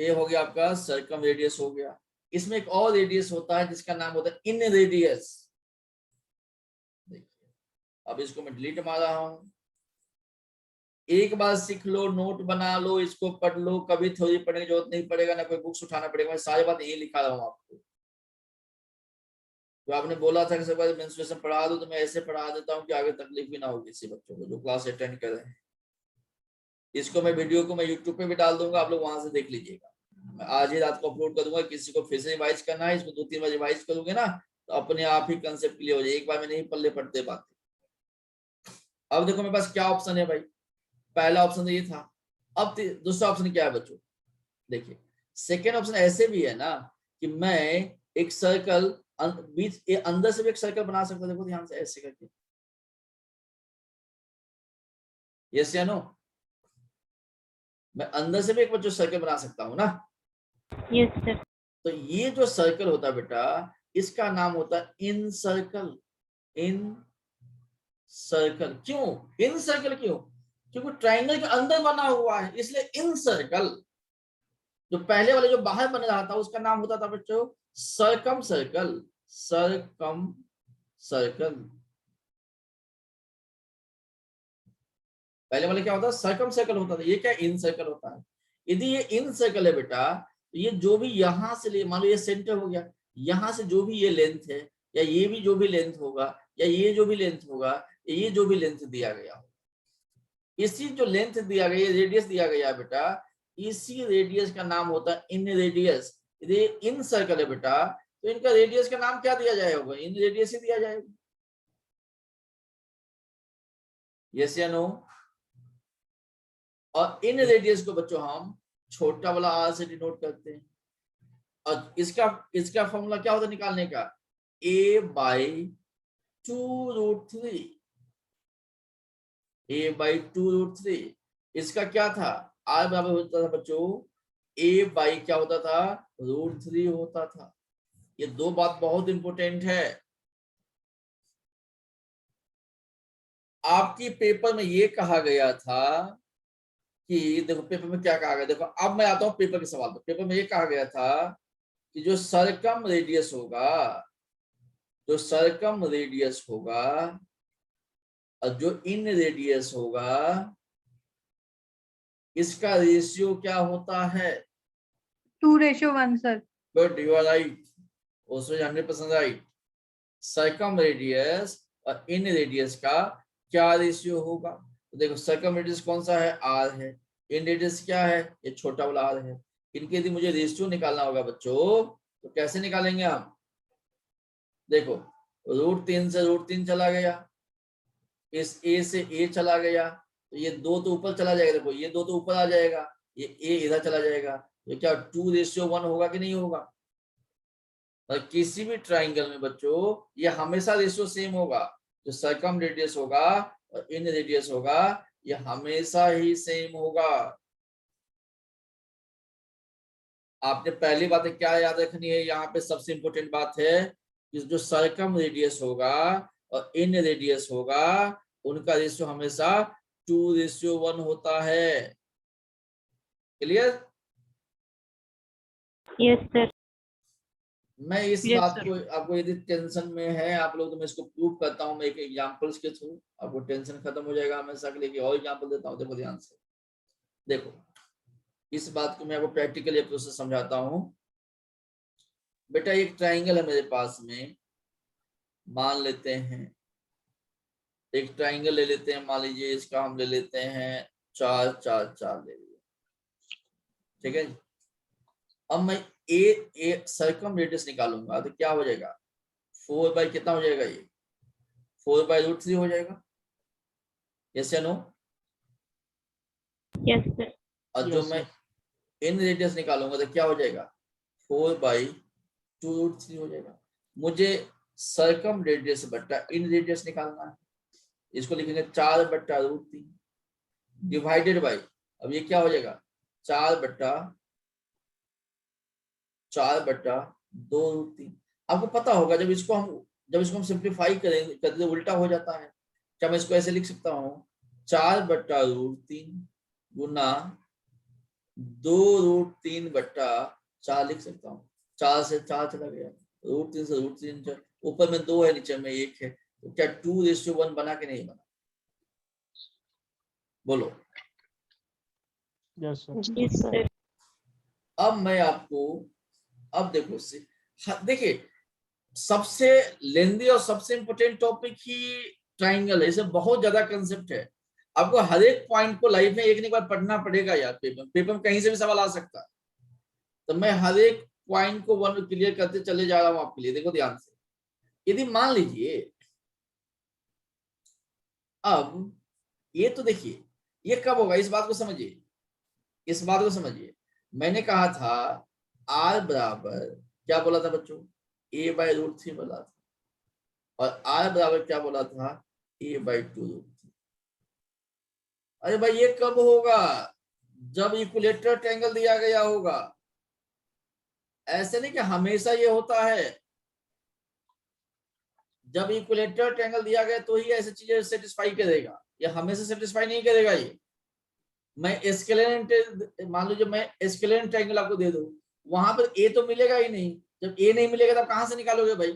ए हो गया आपका सर्कम रेडियस हो गया। इसमें एक और रेडियस होता है जिसका नाम होता है इन रेडियस। देखिए अब इसको मैं डिलीट मार रहा हूं, एक बार सीख लो, नोट बना लो, इसको पढ़ लो, कभी थ्योरी पढ़ने की जरूरत नहीं पड़ेगा, ना कोई बुक्स उठाना पड़ेगा। मैं सारी बात यही लिखा रहा हूँ आपको। तो आपने बोला था कि सब मेंस्ट्रुएशन पढ़ा दो, तो मैं ऐसे पढ़ा देता हूँ कि आगे तकलीफ भी ना हो किसी बच्चों को जो क्लास अटेंड कर रहे हैं। इसको मैं वीडियो को मैं यूट्यूब पे भी डाल दूंगा, आप लोग वहां से देख लीजिएगा। मैं आज ही रात को अपलोड कर दूंगा। किसी को फिर से रिवाइज करना है, इसको 2-3 बार रिवाइज करोगे ना तो अपने आप ही कंसेप्ट क्लियर हो जाए। एक बार में नहीं पल्ले पड़ते बातें। अब देखो मेरे पास क्या ऑप्शन है भाई। पहला ऑप्शन तो ये था। अब दूसरा ऑप्शन क्या है बच्चों? देखिए सेकेंड ऑप्शन ऐसे भी है ना कि मैं एक सर्कल बीच अंदर से भी एक सर्कल बना सकता हूं। देखो ध्यान से ऐसे करके, यस या नो? मैं अंदर से भी एक बच्चों सर्कल बना सकता हूं ना। Yes, sir. तो ये जो सर्कल होता है बेटा इसका नाम होता है इन सर्कल। इन सर्कल। क्यों इन सर्कल? क्यों? क्योंकि ट्राइंगल के अंदर बना हुआ है, इसलिए इन सर्कल। जो पहले वाले जो बाहर बन रहा था उसका नाम होता था बच्चों सर्कम सर्कल। Circum circle. पहले वाले क्या होता है? सर्कम सर्कल होता था। ये क्या इन सर्कल होता है। यदि ये इन सर्कल है बेटा तो ये जो भी यहां से ले, मान लो ये सेंटर हो गया, यहां से जो भी ये लेंथ है या ये भी जो भी लेंथ होगा या ये जो भी लेंथ होगा, ये जो भी लेंथ दिया गया हो, इसी जो लेंथ दिया गया, रेडियस दिया गया बेटा, इसी रेडियस का नाम होता है इन रेडियस। यदि इन सर्कल है बेटा तो इनका रेडियस का नाम क्या दिया जाएगा? इन रेडियस ही दिया जाएगा। यस या नो? और इन रेडियस को बच्चों हम छोटा वाला आर से डिनोट करते हैं। और इसका फॉर्मूला क्या होता है निकालने का? a/2√3। a/2√3। इसका क्या था? r बराबर होता था बच्चों a/ क्या होता था? √3 होता था। ये दो बात बहुत इंपॉर्टेंट है। आपकी पेपर में ये कहा गया था कि देखो पेपर में क्या कहा गया, देखो अब मैं आता हूं पेपर के सवाल पर। पेपर में ये कहा गया था कि जो सरकम रेडियस होगा, जो सरकम रेडियस होगा और जो इन रेडियस होगा, इसका रेशियो क्या होता है? 2:1 sir. Good, you are right, उसमें 100% राइट। सरकम रेडियस और इन रेडियस का क्या रेशियो होगा? तो देखो सरकम रेडियस कौन सा है? आर है। इन रेडियस क्या है? ये छोटा वाला आर है। इनके यदि मुझे रेशियो निकालना होगा बच्चों, तो कैसे निकालेंगे हम? देखो √3 से √3 चला गया, इस ए से ए चला गया, तो ये 2 तो ऊपर चला जाएगा। देखो ये 2 तो ऊपर आ जाएगा, ये ए इधर चला जाएगा, तो क्या 2:1 होगा कि नहीं होगा? और किसी भी ट्राइंगल में बच्चों ये हमेशा रेशियो सेम होगा। जो सरकम रेडियस होगा और इन रेडियस होगा, ये हमेशा ही सेम होगा। आपने पहली बात क्या याद रखनी है, यहाँ पे सबसे इंपॉर्टेंट बात है कि जो सरकम रेडियस होगा और इन रेडियस होगा, उनका रेशियो हमेशा 2:1 होता है। क्लियर? Yes, sir. मैं इस Yes, बात sir. को, आपको यदि टेंशन में है आप लोग, तो मैं इसको प्रूव करता हूँ मैं एक एग्जांपल्स के थ्रू, आपको टेंशन खत्म हो जाएगा हमेशा के लिए। और एग्जांपल देता हूँ, देखो ध्यान से देखो, इस बात को मैं आपको प्रैक्टिकली प्रोसेस समझाता हूँ। बेटा एक ट्राइंगल है मेरे पास में, मान लेते हैं एक ट्राइंगल ले लेते हैं, मान लीजिए इसका हम ले लेते हैं 4 4 4 ले लीजिए, ठीक है जी। अब मैं ए सरकम रेडियस निकालूंगा तो क्या हो जाएगा? 4 बाई कितना हो जाएगा? ये 4/√3 हो जाएगा। यस या नो? Yes, sir. और जो Yes, मैं sir. इन रेडियस निकालूंगा तो क्या हो जाएगा? 4/2√3 हो जाएगा। मुझे सरकम रेडियस बट्टा इन रेडियस निकालना है, इसको लिखेंगे 4/√3 डिवाइडेड बाई, अब ये क्या हो जाएगा? 4/2√3। आपको पता होगा जब इसको हम सिंप्लीफाई करेंगे करते तो उल्टा हो जाता है। क्या मैं इसको ऐसे लिख सकता हूँ? 4/√3 गुना 2√3/4 लिख सकता हूँ। 4 से 4 चला गया, √3 से √3, ऊपर में 2 है, नीचे में 1 है, तो क्या 2:1 बना के नहीं बना? बोलो। Yes, sir. Yes, sir. अब मैं आपको, अब देखो देखिए सबसे लेंदी और सबसे इंपोर्टेंट टॉपिक ही ट्राइंगल है, इसमें बहुत ज्यादा कंसेप्ट है। आपको हर एक पॉइंट को लाइफ में एक बार पढ़ना पड़ेगा यार। पेपर में कहीं से भी सवाल आ सकता है, तो मैं हर एक पॉइंट को वन क्लियर करते चले जा रहा हूं आपके लिए। देखो ध्यान से, यदि मान लीजिए अब ये, तो देखिए ये कब होगा, इस बात को समझिए, इस बात को समझिए। मैंने कहा था r बराबर क्या बोला था बच्चों? a/√3 बोला था, और r बराबर क्या बोला था? a/2√3। अरे भाई ये कब होगा? जब इक्विलेटरल ट्रायंगल दिया गया होगा। ऐसे नहीं कि हमेशा ये होता है। जब इक्विलेटरल ट्रायंगल दिया गया तो ही ऐसी चीजें सेटिस्फाई करेगा, ये हमेशा सेटिस्फाई नहीं करेगा। ये मैं एस्केलेन, मान लो जब मैं एस्केलेन ट्रायंगल आपको दे दूं, वहां पर ए तो मिलेगा ही नहीं। जब ए नहीं मिलेगा तब कहां से निकालोगे भाई?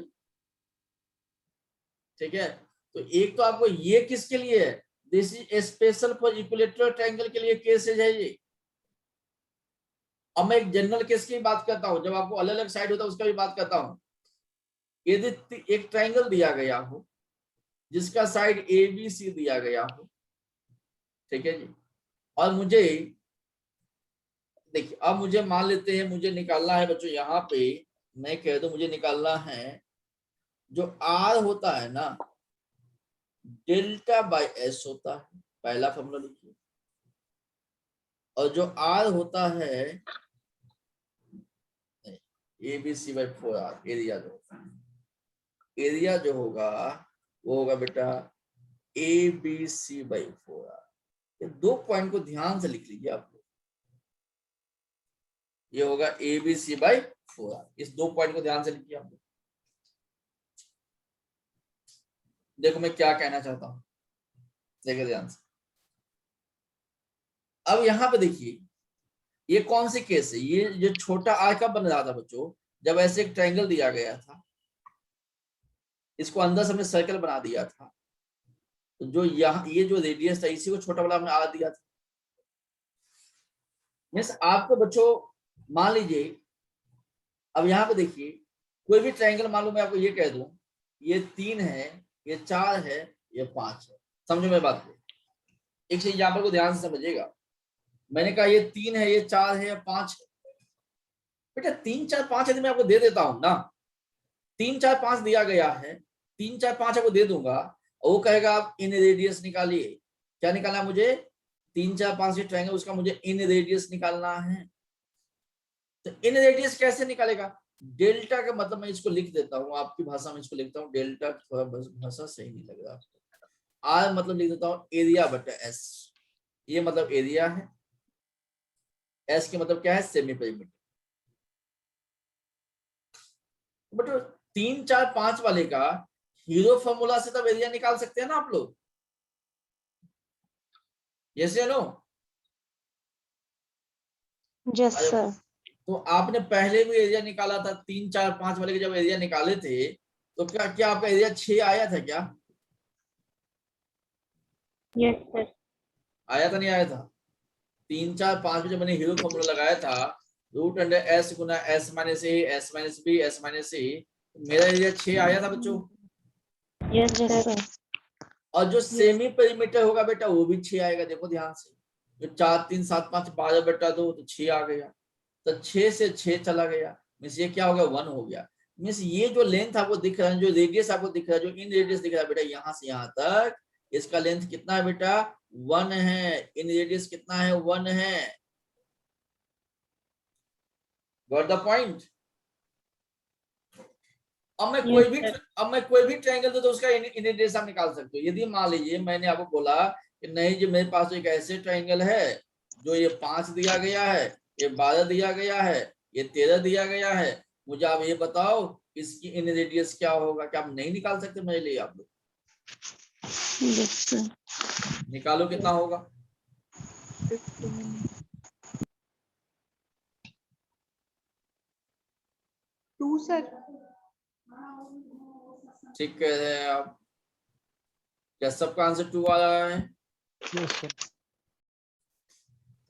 ठीक है, तो एक तो आपको ये किसके लिए है? This is special for equilateral triangle के लिए केसेज है ये। अब मैं एक जनरल केस की बात करता हूं, जब आपको अलग अलग साइड होता है उसका भी बात करता हूं। यदि एक ट्रायंगल दिया गया हो जिसका साइड ए बी सी दिया गया हो, ठीक है जी, और मुझे देखिए, अब मुझे मान लेते हैं मुझे निकालना है बच्चों, यहाँ पे मैं कह दूं मुझे निकालना है जो आर होता है ना, डेल्टा/एस होता है, पहला फॉर्मूला लिखिए। और जो आर होता है ABC/4R, एरिया जो होता है, एरिया जो होगा वो होगा बेटा ABC/4R। ये 2 पॉइंट को ध्यान से लिख लीजिए आप लोग, ये होगा ABC/4R। इस 2 पॉइंट को ध्यान से लिखिए आप लोग। देखो मैं क्या कहना चाहता हूं, देखिए ध्यान से। अब यहाँ पे देखिए ये कौन सी केस है, ये छोटा आर कब बन रहा था बच्चों, जब ऐसे एक ट्रायंगल दिया गया था, इसको अंदर से हमने सर्कल बना दिया था, तो जो यहाँ ये जो रेडियस था इसी को छोटा वाला हमने आर दिया था। मीन्स आपको बच्चों मान लीजिए, अब यहाँ पे देखिए कोई भी ट्रायंगल मान लो मैं आपको ये कह दूं ये 3 है, ये 4 है, ये 5 है, समझो मेरी बात को। एक चीज यहाँ पर को ध्यान से समझिएगा, मैंने कहा ये 3 है, ये 4 है, ये 5 है। बेटा 3 4 5 यदि मैं आपको दे देता हूं ना, 3 4 5 दिया गया है, 3 4 5 आपको दे दूंगा और वो कहेगा आप इन रेडियस निकालिए। क्या निकालना है मुझे? 3 4 5 ये ट्रायंगल, उसका मुझे इन रेडियस निकालना है। तो इन रेडियस कैसे निकालेगा? डेल्टा का मतलब मैं इसको लिख देता हूँ, आपकी भाषा में इसको लिखता हूँ, डेल्टा थोड़ा भाषा सही नहीं लग रहा आपको। आर मतलब लिख देता हूँ एरिया बटा एस, ये मतलब एरिया है, एस के मतलब क्या है? Semi perimeter. बट 3 4 5 वाले का हीरो फॉर्मूला से तब एरिया निकाल सकते हैं ना आप लोग, यस या नो? Yes sir. तो आपने पहले भी एरिया निकाला था, 3 4 5 वाले के जब एरिया निकाले थे तो क्या आपका एरिया 6 आया था क्या? Yes sir. आया था नहीं आया था? 3 4 5 में जब मैंने हीरो फॉर्मूला लगाया था, रूट अंडर एस गुना S minus A, S minus B, S minus A, मेरा एरिया 6 आया था बच्चों। Yes sir. और जो सेमी पेरीमीटर होगा बेटा वो भी 6 आएगा। देखो ध्यान से, जो 4 3 7 5 12 बटा 2 तो 6 आ गया, तो 6 से 6 चला गया, मीन्स ये क्या हो गया? 1 हो गया। मीन्स ये जो लेंथ आपको दिख रहा है, जो रेडियस आपको दिख रहा है, जो इन रेडियस दिख रहा है बेटा, यहाँ से यहाँ तक इसका लेंथ कितना है बेटा? 1 है। इन रेडियस कितना है? 1 है। Got the point? अब मैं कोई भी ट्रायंगल दे तो उसका इन रेडियस आप निकाल सकते हो। यदि मान लीजिए मैंने आपको बोला कि नहीं जी मेरे पास एक ऐसे ट्रायंगल है जो ये 5 दिया गया है, ये 12 दिया गया है, ये 13 दिया गया है, मुझे आप ये बताओ इसकी इन रेडियस क्या होगा? क्या आप नहीं निकाल सकते मेरे लिए? आप लोग यस सर। निकालो, कितना होगा? 2 सर। ठीक कह रहे हैं आप। क्या सबका आंसर 2 आ रहा है? Yes sir.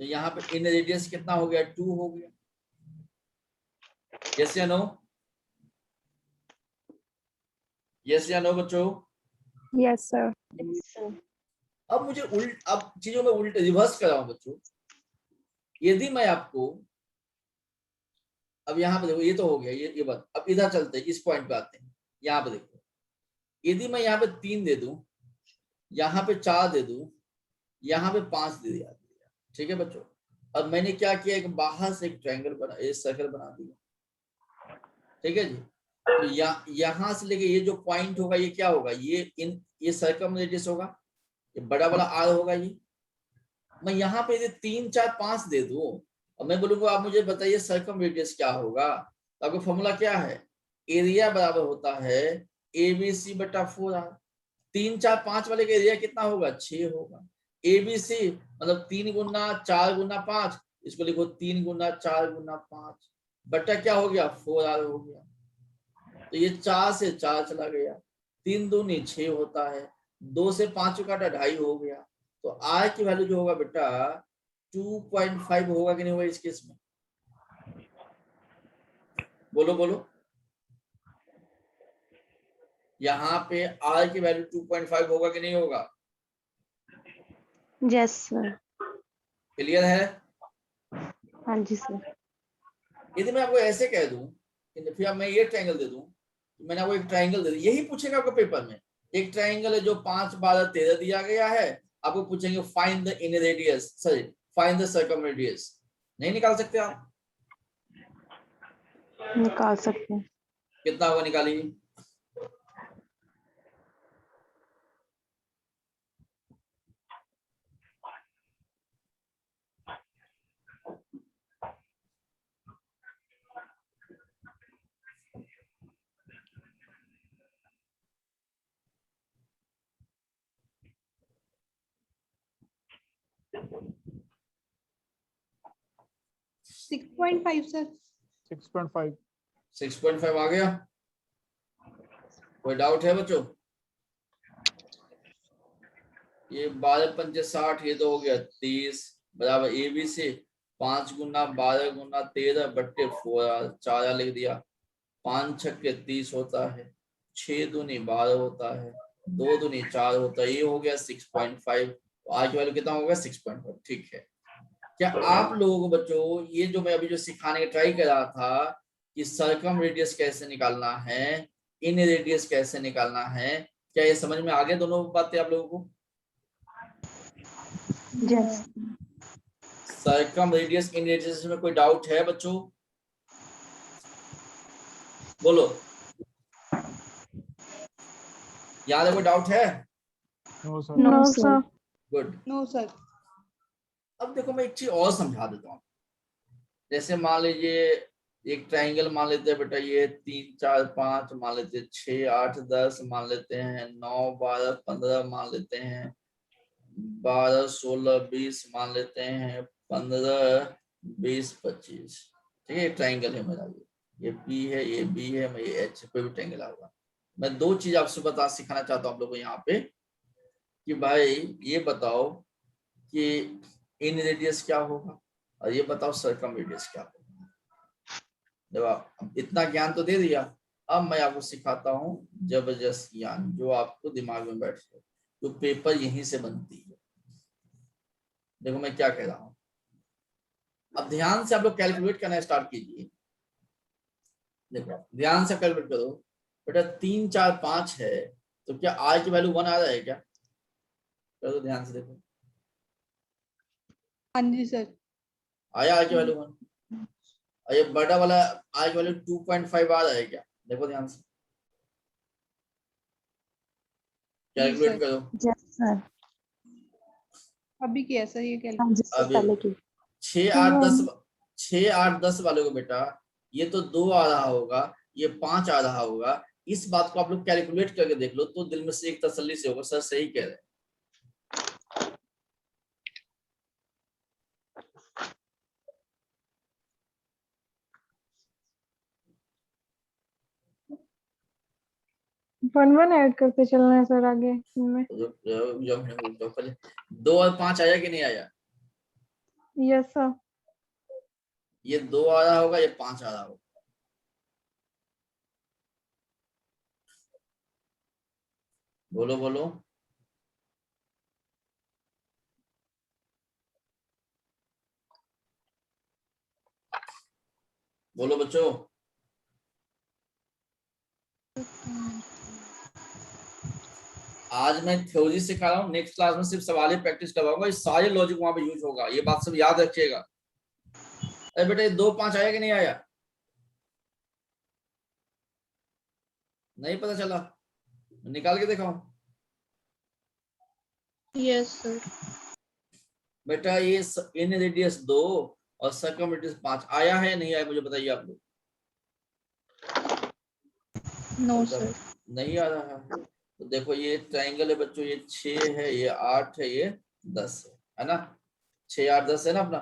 तो यहाँ पे इन रेडियस कितना हो गया? 2 हो गया। यस या नो? यस या नो बच्चों? Yes sir. अब मुझे अब चीजों में उल्टे रिवर्स कर रहा हूं बच्चों। यदि मैं आपको अब यहाँ पे देखो, ये तो हो गया ये बात। अब इधर चलते हैं, इस पॉइंट पे आते हैं। यहाँ पे देखो, यदि मैं यहाँ पे 3 दे दूं, यहाँ पे 4 दे दूं, यहाँ पे 5 दे दिया, ठीक है बच्चों? अब मैंने क्या किया, एक बाहर से एक ट्रायंगल बना, एक सर्कल बना दिया, ठीक है जी? तो यहाँ से लेके ये जो पॉइंट होगा ये क्या होगा? ये सर्कम रेडियस होगा, ये बड़ा वाला आर होगा। ये मैं यहाँ पे 3 4 5 दे दूं और मैं बोलूंगा आप मुझे बताइए सर्कम रेडियस क्या होगा, तो आपका फॉर्मूला क्या है? एरिया बराबर होता है ABC बटा 4R। 3 4 5 वाले का एरिया कितना होगा? 6 होगा। ABC मतलब 3 गुना 4 गुना 5, इसको लिखो 3 गुना 4 गुना 5 बटा क्या हो गया? 4R हो गया। तो ये 4 से 4 चला गया, 3 दूनी 6 होता है, 2 से 5 काटा 2.5 हो गया। तो आर की वैल्यू जो होगा बेटा 2.5 होगा कि नहीं होगा इस केस में? बोलो बोलो, यहाँ पे आर की वैल्यू 2.5 होगा कि नहीं होगा? Yes sir. क्लियर है? हाँ जी सर। यदि मैं आपको ऐसे कह दूं, फिर अब मैं ये ट्रायंगल दे दूं, तो मैंने आपको एक ट्रायंगल दे दिया, यही पूछेगा आपको पेपर में। एक ट्रायंगल है जो 5 12 13 दिया गया है, आपको पूछेंगे find the in radius, sorry find the circum radius. नहीं निकाल सकते आप? निकाल सकते हैं। कितना होगा? निकालिए। 6.5 सर। 6.5। 6.5 आ गया? कोई डाउट है बच्चों? ये 12 पंचे 60, ये तो हो गया 30 बराबर ए बी से 5 गुना 12 गुना 13 बट्टे 4 लिख दिया। 5 छक्के 30 होता है, 6 दूनी 12 होता है, 2 दूनी 4 होता है, ये हो गया 6.5। तो आज की वैल्यू कितना होगा? 6.5। ठीक है। क्या आप लोगों को बच्चों ये जो मैं अभी जो सिखाने का ट्राई कर रहा था कि सर्कम रेडियस कैसे निकालना है, इन रेडियस कैसे निकालना है, क्या ये समझ में आ गया दोनों बातें आप लोगों को? यस सर्कम रेडियस इन रेडियस में कोई डाउट है बच्चों? बोलो, यहाँ कोई डाउट है? No sir. No sir good. No sir. अब देखो मैं एक चीज और समझा देता हूँ। जैसे मान लीजिए एक ट्राइंगल मान लेते हैं बेटा, ये 3 4 5 मान लेते हैं, 6 8 10 मान लेते हैं, 9 12 15 मान लेते हैं, 12 16 20 मान लेते हैं, 15 20 25। ठीक है, ट्राइंगल है मेरा, ये पी है, ये बी है, मैं ये एच पे भी ट्राइंगल आऊंगा। मैं दो चीज आपसे सिखाना चाहता हूँ आप लोगों को यहाँ पे कि भाई ये बताओ कि इन रेडियस क्या होगा और ये बताओ सर्कम रेडियस क्या होगा। जब आप इतना ज्ञान तो दे दिया, अब मैं आपको सिखाता हूँ जबरदस्त ज्ञान जो आपको दिमाग में बैठ जाए, तो पेपर यहीं से बनती है। देखो मैं क्या कह रहा हूँ, अब ध्यान से आप लोग कैलकुलेट करना स्टार्ट कीजिए। देखो ध्यान से कैलकुलेट करो बेटा, 3 4 5 है तो क्या आज की वैल्यू 1 आ रहा है क्या? करो ध्यान से, देखो हाँ जी सर। आया आज की वैल्यू 1? और ये बड़ा वाला आज की वैल्यू 2.5 आ रहा है क्या? देखो ध्यान से कैलकुलेट करो। यस सर अभी किया सर ये हाँ कैलकुलेट। जी सर अभी पहले की 6 8 10 वाले को बेटा ये तो 2 आ रहा होगा, ये 5 आ रहा होगा। इस बात को आप लोग कैलकुलेट करके देख लो तो दिल में से एक तसल्ली से होगा, सर सही कह रहे हैं। वन वन ऐड करते चलना है सर आगे इनमें। जो पहले 2 और 5 आया कि नहीं आया? Yes sir. ये 2 आ रहा होगा, ये 5 आ रहा होगा। बोलो बोलो, बोलो बच्चों। आज मैं थ्योरी सिखा रहा हूँ, नेक्स्ट क्लास में सिर्फ सवाल ही प्रैक्टिस करवाऊंगा, ये सारे लॉजिक वहां पे यूज होगा, ये बात सब याद रखिएगा। अरे बेटा ये 2 5 आया कि नहीं आया? नहीं पता चला? निकाल के दिखाऊं? Yes sir. बेटा ये इन रेडियस 2 और सर्कम रेडियस 5 आया है नहीं आया, मुझे बताइए आप लोग। No sir. नहीं आ रहा है तो देखो ये ट्राइंगल है बच्चों, ये 6 है, ये 8 है, ये 10 है ना? 6 8 10 है ना अपना,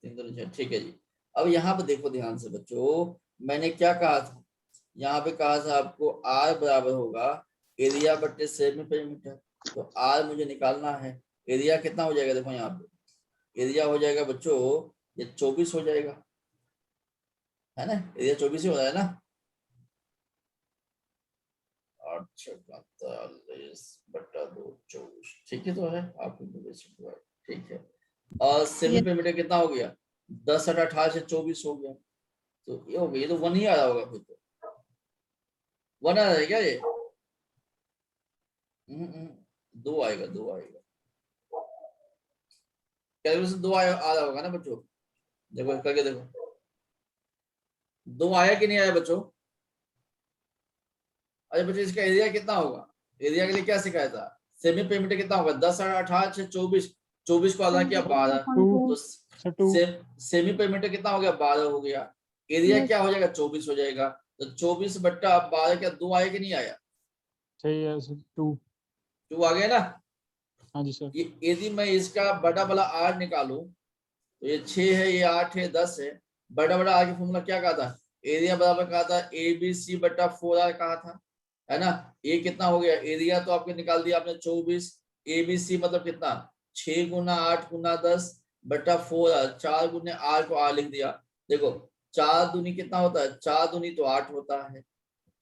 3 2 6। ठीक है जी। अब यहाँ पे देखो ध्यान से बच्चों, मैंने क्या कहा था, यहाँ पे कहा था आपको R बराबर होगा एरिया बट्टे सेमी पेरीमीटर। तो R मुझे निकालना है, एरिया कितना हो जाएगा? देखो यहाँ पे एरिया हो जाएगा बच्चों, ये 24 हो जाएगा, है ना? एरिया 24 ही हो रहा है ना? 8 6 43 बटा 2 24। ठीक है तो है आपको, ठीक है। और सेमी पेरीमीटर कितना हो गया? 10 8 18 से 24 हो गया, तो ये हो गया, ये तो 1 ही आ रहा होगा फिर तो। 1 आ रहा है क्या ये? 2 आएगा, 2 आएगा, कैलकुलेशन 2 आ रहा होगा ना बच्चों? देखो करके देखो, 2 आया कि नहीं आया बच्चों? अरे बच्चों इसका एरिया कितना होगा? एरिया के लिए क्या सिखाया था? सेमी पेरीमीटर कितना होगा? 10 18 से 24, 24 को आधा किया 12, तो सेमी पेरीमीटर कितना हो गया? 12 हो गया। एरिया क्या हो जाएगा? 24 हो जाएगा। तो 24 बट्टा 12 क्या 2 आया कि नहीं आया? सही है सर, 2 आ गया ना? हाँ जी सर। ये यदि मैं इसका बड़ा वाला R निकालूं तो ये 6 है, ये 8 है, 10 है, बटा बटा आर की फॉर्मूला क्या कहा था, एरिया बराबर कहा था ABC बटा 4R कहा था, है ना। ये कितना हो गया, एरिया तो आपके निकाल दिया आपने 24, ABC मतलब कितना 6 गुना 8 गुना 10 बटा 4R, 4 गुने R को R लिख दिया। देखो 4 दूनी कितना होता है, 4 दूनी तो 8 होता है,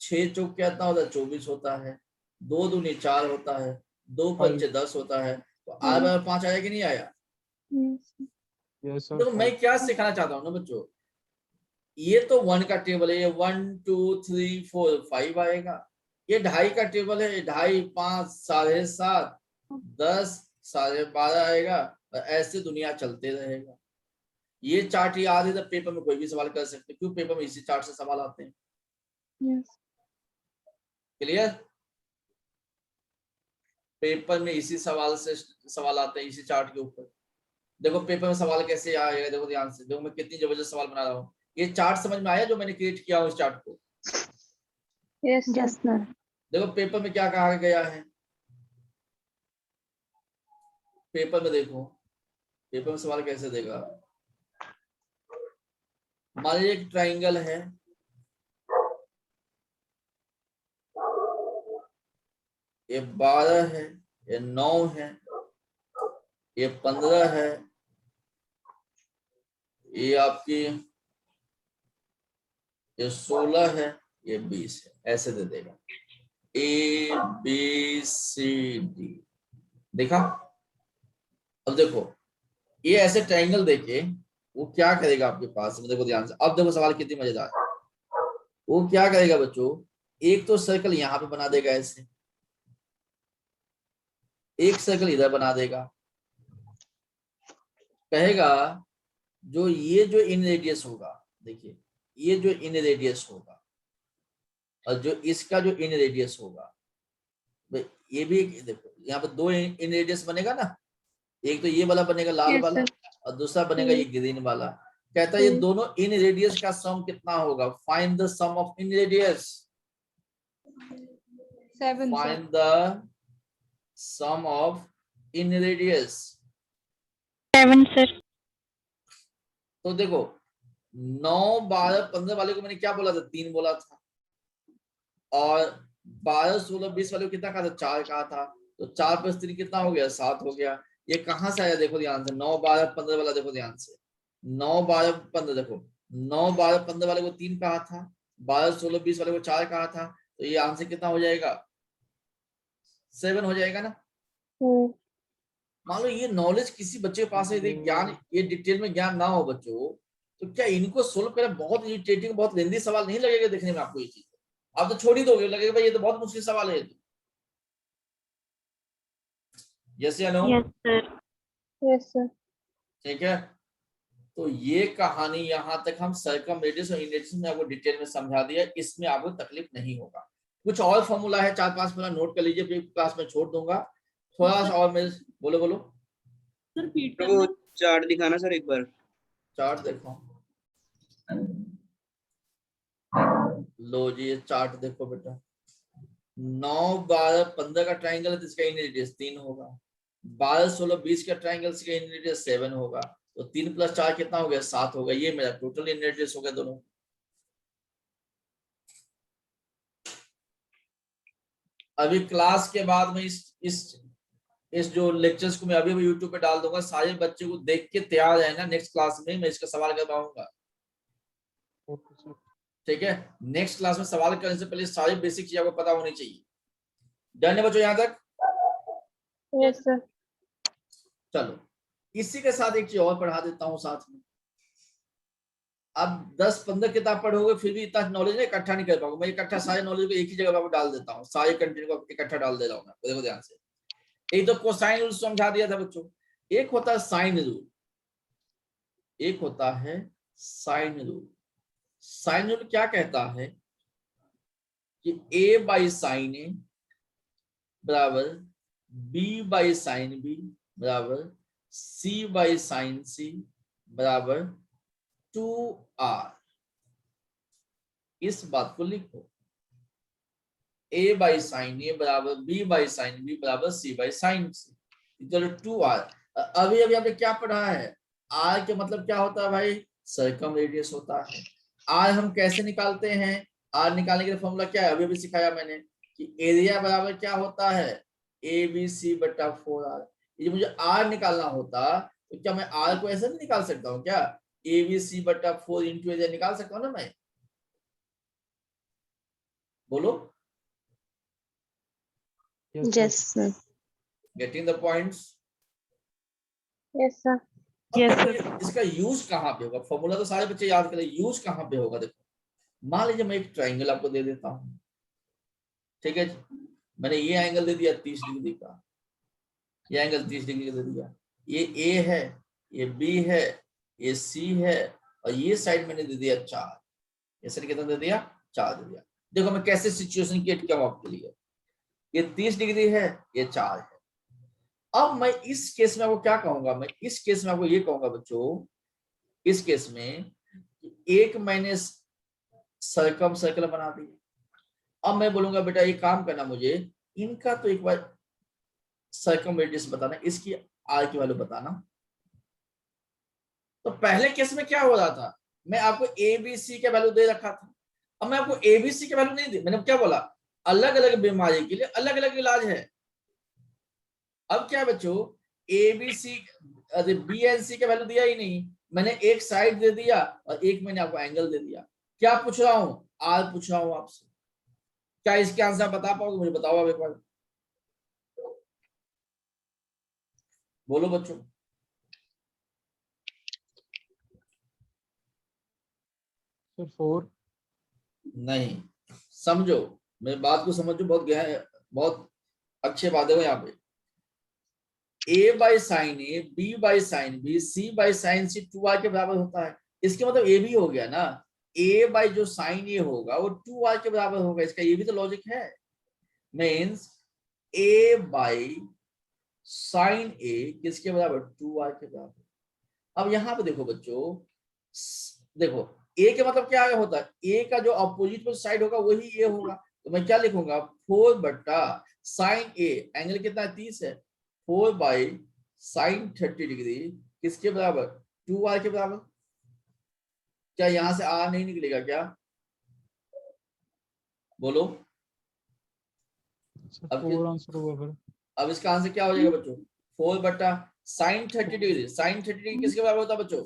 6 चौक कितना होता है 24 होता है, 2 दूनी 4 होता है, 2 पंचे 10 होता है, तो R बराबर 5 आया कि नहीं आया। यस सर देखो मैं क्या सिखाना चाहता हूँ ना बच्चों, ये तो 1 का टेबल है, ये 1 2 3 4 5 आएगा। ये 2.5 का टेबल है, 2.5 5 7.5 10 12.5 आएगा, और ऐसे दुनिया चलते रहेगा। ये चार्ट याद है तो पेपर में कोई भी सवाल कर सकते, क्यों पेपर में इसी चार्ट से सवाल आते हैं। यस क्लियर, पेपर में इसी सवाल से सवाल आते हैं, इसी चार्ट के ऊपर। देखो पेपर में सवाल कैसे आएगा, देखो ध्यान से, देखो मैं कितनी जबरदस्त सवाल बना रहा हूँ। ये चार्ट समझ में आया जो मैंने क्रिएट किया हूँ इस चार्ट को। Yes yes sir. देखो पेपर में क्या कहा गया है, पेपर में देखो, पेपर में सवाल कैसे देगा। मान लीजिए एक ट्राइंगल है, ये 12 है, ये 9 है, ये 15 है, ये आपकी ये 16 है, ये 20 है, ऐसे दे देगा ABCD। देखा, अब देखो ये ऐसे ट्रायंगल देके वो क्या करेगा आपके पास में, देखो ध्यान से, अब देखो सवाल कितनी मजेदार है। वो क्या करेगा बच्चों, एक तो सर्कल यहाँ पे बना देगा ऐसे, एक सर्कल इधर बना देगा, कहेगा जो ये जो इन रेडियस होगा, देखिए ये जो इन रेडियस होगा और जो इसका जो इन रेडियस होगा, ये भी देखो यहाँ पे 2 इन रेडियस बनेगा ना, एक तो ये वाला बनेगा लाल Yes, वाला sir. और दूसरा बनेगा ये ग्रीन वाला। कहता है ये दोनों इन रेडियस का सम कितना होगा, find the sum of in radius, 7 sir. Find the sum of in radius. 7 sir. तो देखो 9 12 15 वाले को मैंने क्या बोला था, 3 बोला था, और 12 16 20 वाले को कितना कहा था, 4 कहा था, तो 4 + 3 कितना हो गया, 7 हो गया। ये कहाँ से आया, देखो ध्यान से, 9 12 15 वाला, देखो ध्यान से, 9 12 15, देखो 9 12 15 वाले को 3 कहा था, 12 16 20 वाले को 4 कहा था, तो ये आंसर कितना हो जाएगा, 7 हो जाएगा ना। मान लो ये नॉलेज किसी बच्चे के पास है, यदि ज्ञान, ये डिटेल में ज्ञान ना हो बच्चों, तो क्या इनको सोल्व करना बहुत इरिटेटिंग, बहुत लेंदी सवाल नहीं लगेगा देखने में आपको ये चीज, आप तो छोड़ ही दोगे, लगेगा भाई ये तो बहुत मुश्किल सवाल है। यस या no, Yes sir. Yes sir. ठीक है। तो ये कहानी यहाँ तक हम सर्कम रेडियस और इनरेडियस में आपको डिटेल में समझा दिया, इसमें आपको तकलीफ नहीं होगा। कुछ और फॉर्मूला है 4-5 फॉर्मूला नोट कर लीजिए, फिर क्लास में छोड़ दूंगा थोड़ा सा और। मैं बोलो बोलो तो वो चार्ट दिखाना सर एक बार। चार्ट देखो, लो जी ये चार्ट देखो बेटा, 9 12 15 का ट्राइंगल है तो इसका इन रेडियस 3 होगा, 12 16 20 का ट्राइंगल इसका इन रेडियस 7 होगा, तो 3 + 4 कितना हो गया, 7 हो गया। ये मेरा टोटल इन रेडियस हो गया दोनों। अभी क्लास के बाद में इस जो लेक्चर्स को मैं अभी यूट्यूब पे डाल दूंगा, सारे बच्चे को देख के तैयार रहना, नेक्स्ट क्लास में मैं इसका सवाल करवाऊंगा, ठीक है। नेक्स्ट क्लास में सवाल करने से पहले सारी बेसिक चीज आपको पता होनी चाहिए। डन है बच्चों यहाँ तक? Yes sir. चलो इसी के साथ एक चीज और पढ़ा देता हूँ साथ में। अब 10-15 किताब पढ़ोगे फिर भी इतना नॉलेज नहीं इकट्ठा नहीं कर पाओगे, मैं इकट्ठा सारे नॉलेज को एक ही जगह पर डाल देता हूँ, सारे कंटेंट को इकट्ठा डाल दे रहा हूँ मैं, देखो ध्यान से। एक तो कोसाइन रूल समझा दिया था बच्चों, एक होता है साइन रूल, एक होता है साइन रूल। साइन रूल क्या कहता है कि A/sin A बराबर B/sin B बराबर C/sin C बराबर 2R। इस बात को लिखो, A/sin A बराबर B/sin B बराबर C/sin C, चलो 2R। अभी आपने क्या पढ़ा है, R के मतलब क्या होता है भाई, सर्कम रेडियस होता है। आर हम कैसे निकालते हैं? आर निकालने के लिए फॉर्मूला क्या है? अभी भी सिखाया मैंने कि एरिया बराबर क्या होता है? ABC बटा 4R। ये मुझे आर निकालना होता तो क्या मैं आर को ऐसे नहीं निकाल सकता हूँ क्या? ABC बटा 4 इंटू एरिया निकाल सकता हूँ ना मैं? बोलो। Yes, sir. Getting the points? Yes, sir. Yes, अब इसका यूज कहाँ पे होगा? फॉर्मूला तो सारे बच्चे याद करें, यूज कहाँ पे होगा? देखो मान लीजिए मैं एक ट्राइंगल आपको दे देता हूँ, ठीक है जी? मैंने ये एंगल दे दिया 30 डिग्री का, ये एंगल 30 डिग्री का दे दिया, ये ए है, ये बी है, ये सी है, और ये साइड मैंने दे दिया 4। ये साइड कितना दे दिया? 4 दे दिया। देखो मैं कैसे सिचुएशन क्रिएट किया हूं आपके लिए। ये 30 डिग्री है, ये 4 है। अब मैं इस केस में आपको क्या कहूंगा? मैं इस केस में आपको ये कहूंगा बच्चों, इस केस में एक मैंने सर्कल बना दिया। अब मैं बोलूंगा बेटा एक काम करना, मुझे इनका तो एक बार सर्कम रेडियस बताना, इसकी आर की वैल्यू बताना। तो पहले केस में क्या हो रहा था? मैं आपको ABC का वैल्यू दे रखा था। अब मैं आपको ABC का वैल्यू नहीं दी, मैंने क्या बोला? अलग अलग बीमारी के लिए अलग अलग इलाज है। अब क्या बच्चों, ABC अरे BNC का वैल्यू दिया ही नहीं, मैंने एक साइड दे दिया और एक मैंने आपको एंगल दे दिया। क्या पूछ रहा हूं? आर पूछ रहा हूं आपसे। क्या इसके आंसर बता पाओगे? मुझे बताओ आप एक बार, बोलो बच्चों। सर 4। नहीं, समझो मेरी बात को, समझो, बहुत गहरा, बहुत अच्छे बात है यहाँ पे। A by sine A, B by sine B, C by sine C 2R के बराबर होता है। इसके मतलब ये भी हो गया ना, A बाई जो साइन ए होगा वो 2R के बराबर होगा। इसका ये भी तो लॉजिक है। मीन्स A बाई साइन ए किसके बराबर? 2R के बराबर। अब यहाँ पे देखो बच्चों, देखो A के मतलब क्या होता है? A का जो अपोजिट साइड होगा वही A होगा। तो मैं क्या लिखूंगा? 4 बटा साइन ए, एंगल कितना है? 30 है। 4 बाई साइन 30 डिग्री किसके बराबर? 2R के बराबर। क्या यहां से R नहीं निकलेगा क्या? बोलो। अब 4 आंसर होगा फिर। अब इसका आंसर क्या हो जाएगा बच्चों? 4 बटा साइन 30 डिग्री। साइन 30 डिग्री किसके बराबर होता है बच्चों?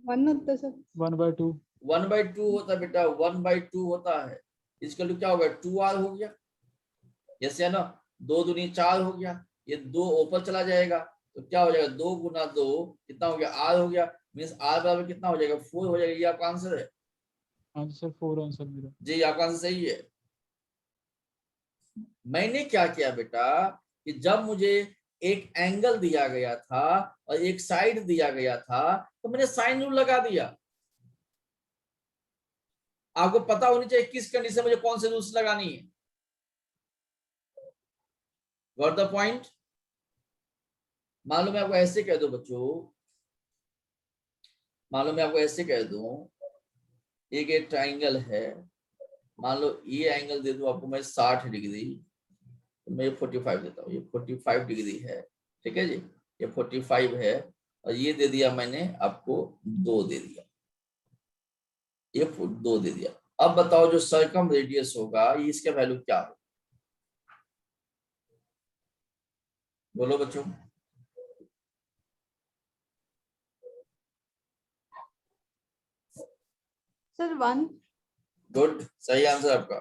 1 होता है सर। 1/2। 1/2 होता है बेटा, 1/2 होता है। इसका क्या होगा? 2R हो गया। जैसे है ना, 2 दूनी 4 हो गया, ये 2 ऊपर चला जाएगा तो क्या हो जाएगा? 2 गुना 2 कितना हो गया? R हो गया। मीन्स R बराबर कितना हो जाएगा? 4 हो जाएगा। ये आपका आंसर है हाँ जी सर, 4 आंसर मेरा। जी, आपका आंसर सही है। मैंने क्या किया बेटा कि जब मुझे एक एंगल दिया गया था और एक साइड दिया गया था तो मैंने साइन रूल लगा दिया। आपको पता होनी चाहिए किस कंडीशन में मुझे कौन से रूल्स लगानी है। Got the point? मान लो मैं आपको ऐसे कह दूं बच्चों, मान लो मैं आपको ऐसे कह दूं, एक ट्राइंगल है, मान लो ये एंगल दे दूं आपको मैं 60 डिग्री, तो मैं 45 देता हूँ। ये 45 डिग्री है, ठीक है जी, ये 45 है, और ये दे दिया मैंने आपको 2 दे दिया, ये 2 दे दिया। अब बताओ जो सर्कम रेडियस होगा ये इसका वैल्यू क्या होगा? बोलो बच्चों। सर 1। गुड, सही आंसर आपका।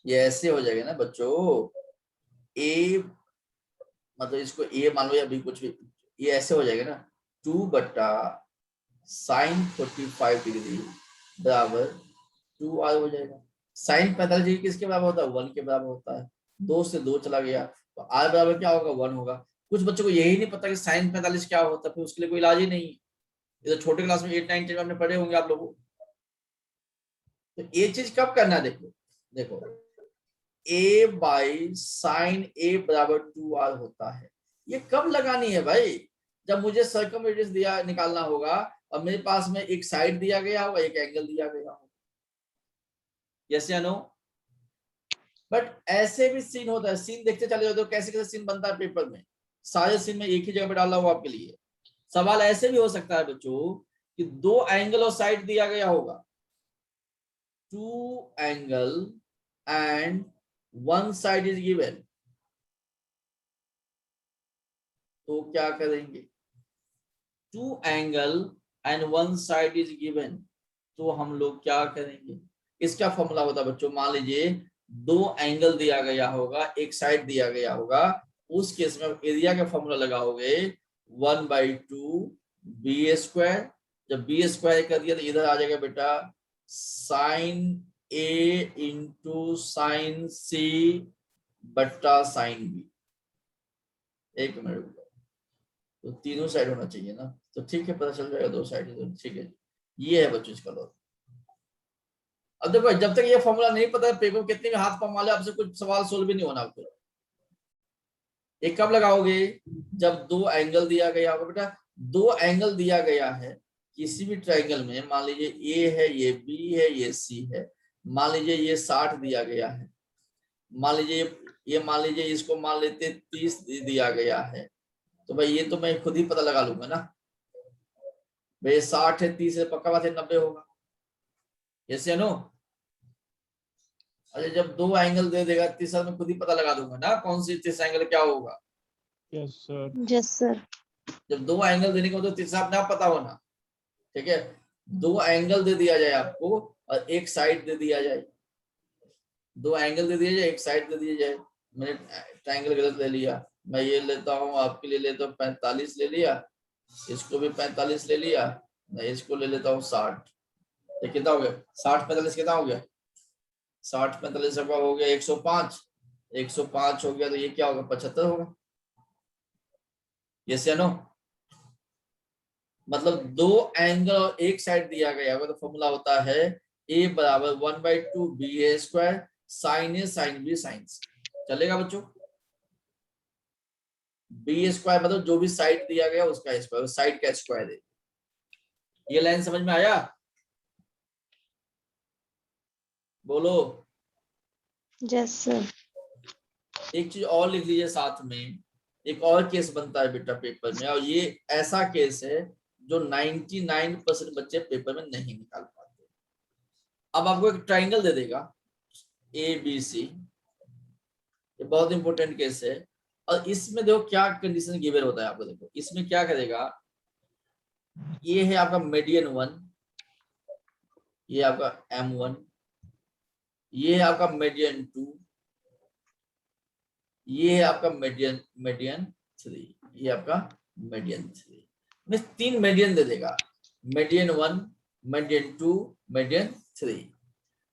ये ऐसे हो जाएगा ना बच्चों, ए मतलब इसको ए मान लो या बी कुछ भी, ये ऐसे हो जाएगा ना, 2 बटा साइन 45 डिग्री बराबर 2R हो जाएगा। साइन 45 डिग्री किसके बराबर होता है? 1 के बराबर होता है। 2 से 2 चला गया तो R बराबर क्या होगा? 1 होगा। कुछ बच्चों को यही नहीं पता कि साइन 45 क्या होता है, फिर उसके लिए कोई इलाज ही नहीं है। ये तो छोटे क्लास में 8, 9, 10 में आपने पढ़े होंगे आप लोगों। तो ये चीज कब करना है? देखो देखो, A बाई साइन ए बराबर 2R होता है। ये कब लगानी है भाई? जब मुझे सर्कम रेडियस दिया निकालना होगा और मेरे पास में एक साइड दिया गया होगा, एक एंगल दिया गया होगा। यस या नो? बट ऐसे भी सीन होता है, सीन देखते चले जाते हो कैसे कैसे सीन बनता है पेपर में, सारे सीन में एक ही जगह पे डाला हुआ आपके लिए। सवाल ऐसे भी हो सकता है बच्चों कि दो एंगल और साइड दिया गया होगा, 2 angle and 1 side is given, तो क्या करेंगे? 2 angle and 1 side is given, तो हम लोग क्या करेंगे? इसका फॉर्मूला होता है बच्चों, मान लीजिए 2 एंगल दिया गया होगा, एक साइड दिया गया होगा, उस केस में एरिया का फॉर्मूला लगाओगे 1/2 बी स्क्वायर। जब बी स्क्वायर कर दिया तो इधर आ जाएगा बेटा साइन ए इंटू साइन सी बट्टा साइन बी। एक मिनट, तो तीनों साइड होना चाहिए ना, तो ठीक है, पता चल जाएगा 2 साइड, तो ठीक है। ये है बच्चों इसका लॉजिक। अब देखो जब तक ये फॉर्मूला नहीं पता है, पेपर कितने भी हाथ पंप वाले आपसे कुछ सवाल सोल्व भी नहीं होना आपको। एक कब लगाओगे? जब 2 एंगल दिया गया होगा बेटा, 2 एंगल दिया गया है किसी भी ट्रायंगल में, मान लीजिए ए है, ये बी है, ये सी है, मान लीजिए ये 60 दिया गया है, मान लीजिए ये मान लीजिए इसको मान लेते 30 दिया गया है, तो भाई ये तो मैं खुद ही पता लगा लूंगा ना भाई, 60 है 30 है, पक्का बात है 90 होगा, ऐसे नो। अच्छा जब 2 एंगल दे देगा तीसरा मैं खुद ही पता लगा दूंगा ना कौन सी तीसरा एंगल क्या होगा। Yes sir. Yes sir. जब 2 एंगल देने को तो तीसरा अपने आप पता होना, ठीक है। 2 एंगल दे दिया जाए आपको और एक साइड दे दिया जाए, 2 एंगल दे दिया जाए, एक साइड दे दिया जाए। मैंने ट्रायंगल गलत ले लिया, मैं ये लेता हूँ आपके लिए लेता हूँ 45 ले लिया, इसको भी 45 ले लिया, मैं इसको ले लेता हूँ 60। ये कितना हो गया? 60 45 कितना हो गया? 60 45 का हो गया 105, 105 हो गया तो ये क्या होगा? 75 होगा। यस या नो? मतलब 2 एंगल और एक साइड दिया गया होगा तो फॉर्मूला होता है a बराबर 1/2 ba स्क्वायर साइन ए साइन बी साइन सी। चलेगा बच्चों? बी स्क्वायर मतलब जो भी साइड दिया गया उसका स्क्वायर, साइड का स्क्वायर है। ये लाइन समझ में आया? बोलो। Yes sir. एक चीज और लिख लीजिए साथ में, एक और केस बनता है बेटा पेपर में, और ये ऐसा केस है जो 99% बच्चे पेपर में नहीं निकाल पाते। अब आपको एक ट्रायंगल दे देगा ABC, ये बहुत इंपॉर्टेंट केस है, और इसमें देखो क्या कंडीशन गिवन होता है आपको। देखो इसमें क्या करेगा, ये है आपका मीडियन 1, ये आपका M1, ये है आपका मीडियन 2, ये है आपका मीडियन 3, ये आपका मीडियन 3 में 3 मीडियन दे देगा, मीडियन 1, मीडियन 2, मीडियन 3।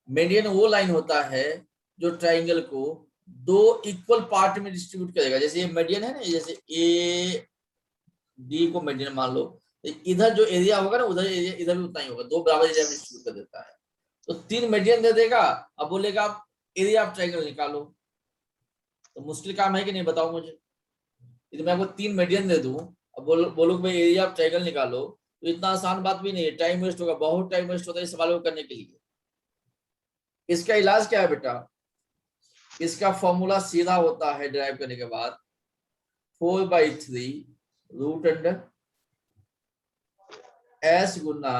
मीडियन वो लाइन होता है जो ट्रायंगल को 2 इक्वल पार्ट में डिस्ट्रीब्यूट करेगा। जैसे ये मीडियन है ना, जैसे ए डी को मीडियन मान लो, तो इधर जो एरिया होगा ना उधर एरिया इधर भी उतना ही होगा, 2 बराबर एरिया में डिस्ट्रीब्यूट कर देता है। तो 3 मीडियन दे देगा, अब बोलेगा आप एरिया ऑफ ट्रायंगल निकालो। तो मुश्किल काम है कि नहीं बताओ मुझे? यदि मैं आपको 3 मीडियन दे दूं, अब बोलो कि भाई एरिया ऑफ ट्रायंगल निकालो, तो इतना आसान बात भी नहीं है, टाइम वेस्ट होगा, बहुत टाइम वेस्ट होता है इस सवाल को करने के लिए। इसका इलाज क्या है बेटा? इसका फॉर्मूला सीधा होता है डिराइव करने के बाद 4/3 रूट अंडर s गुना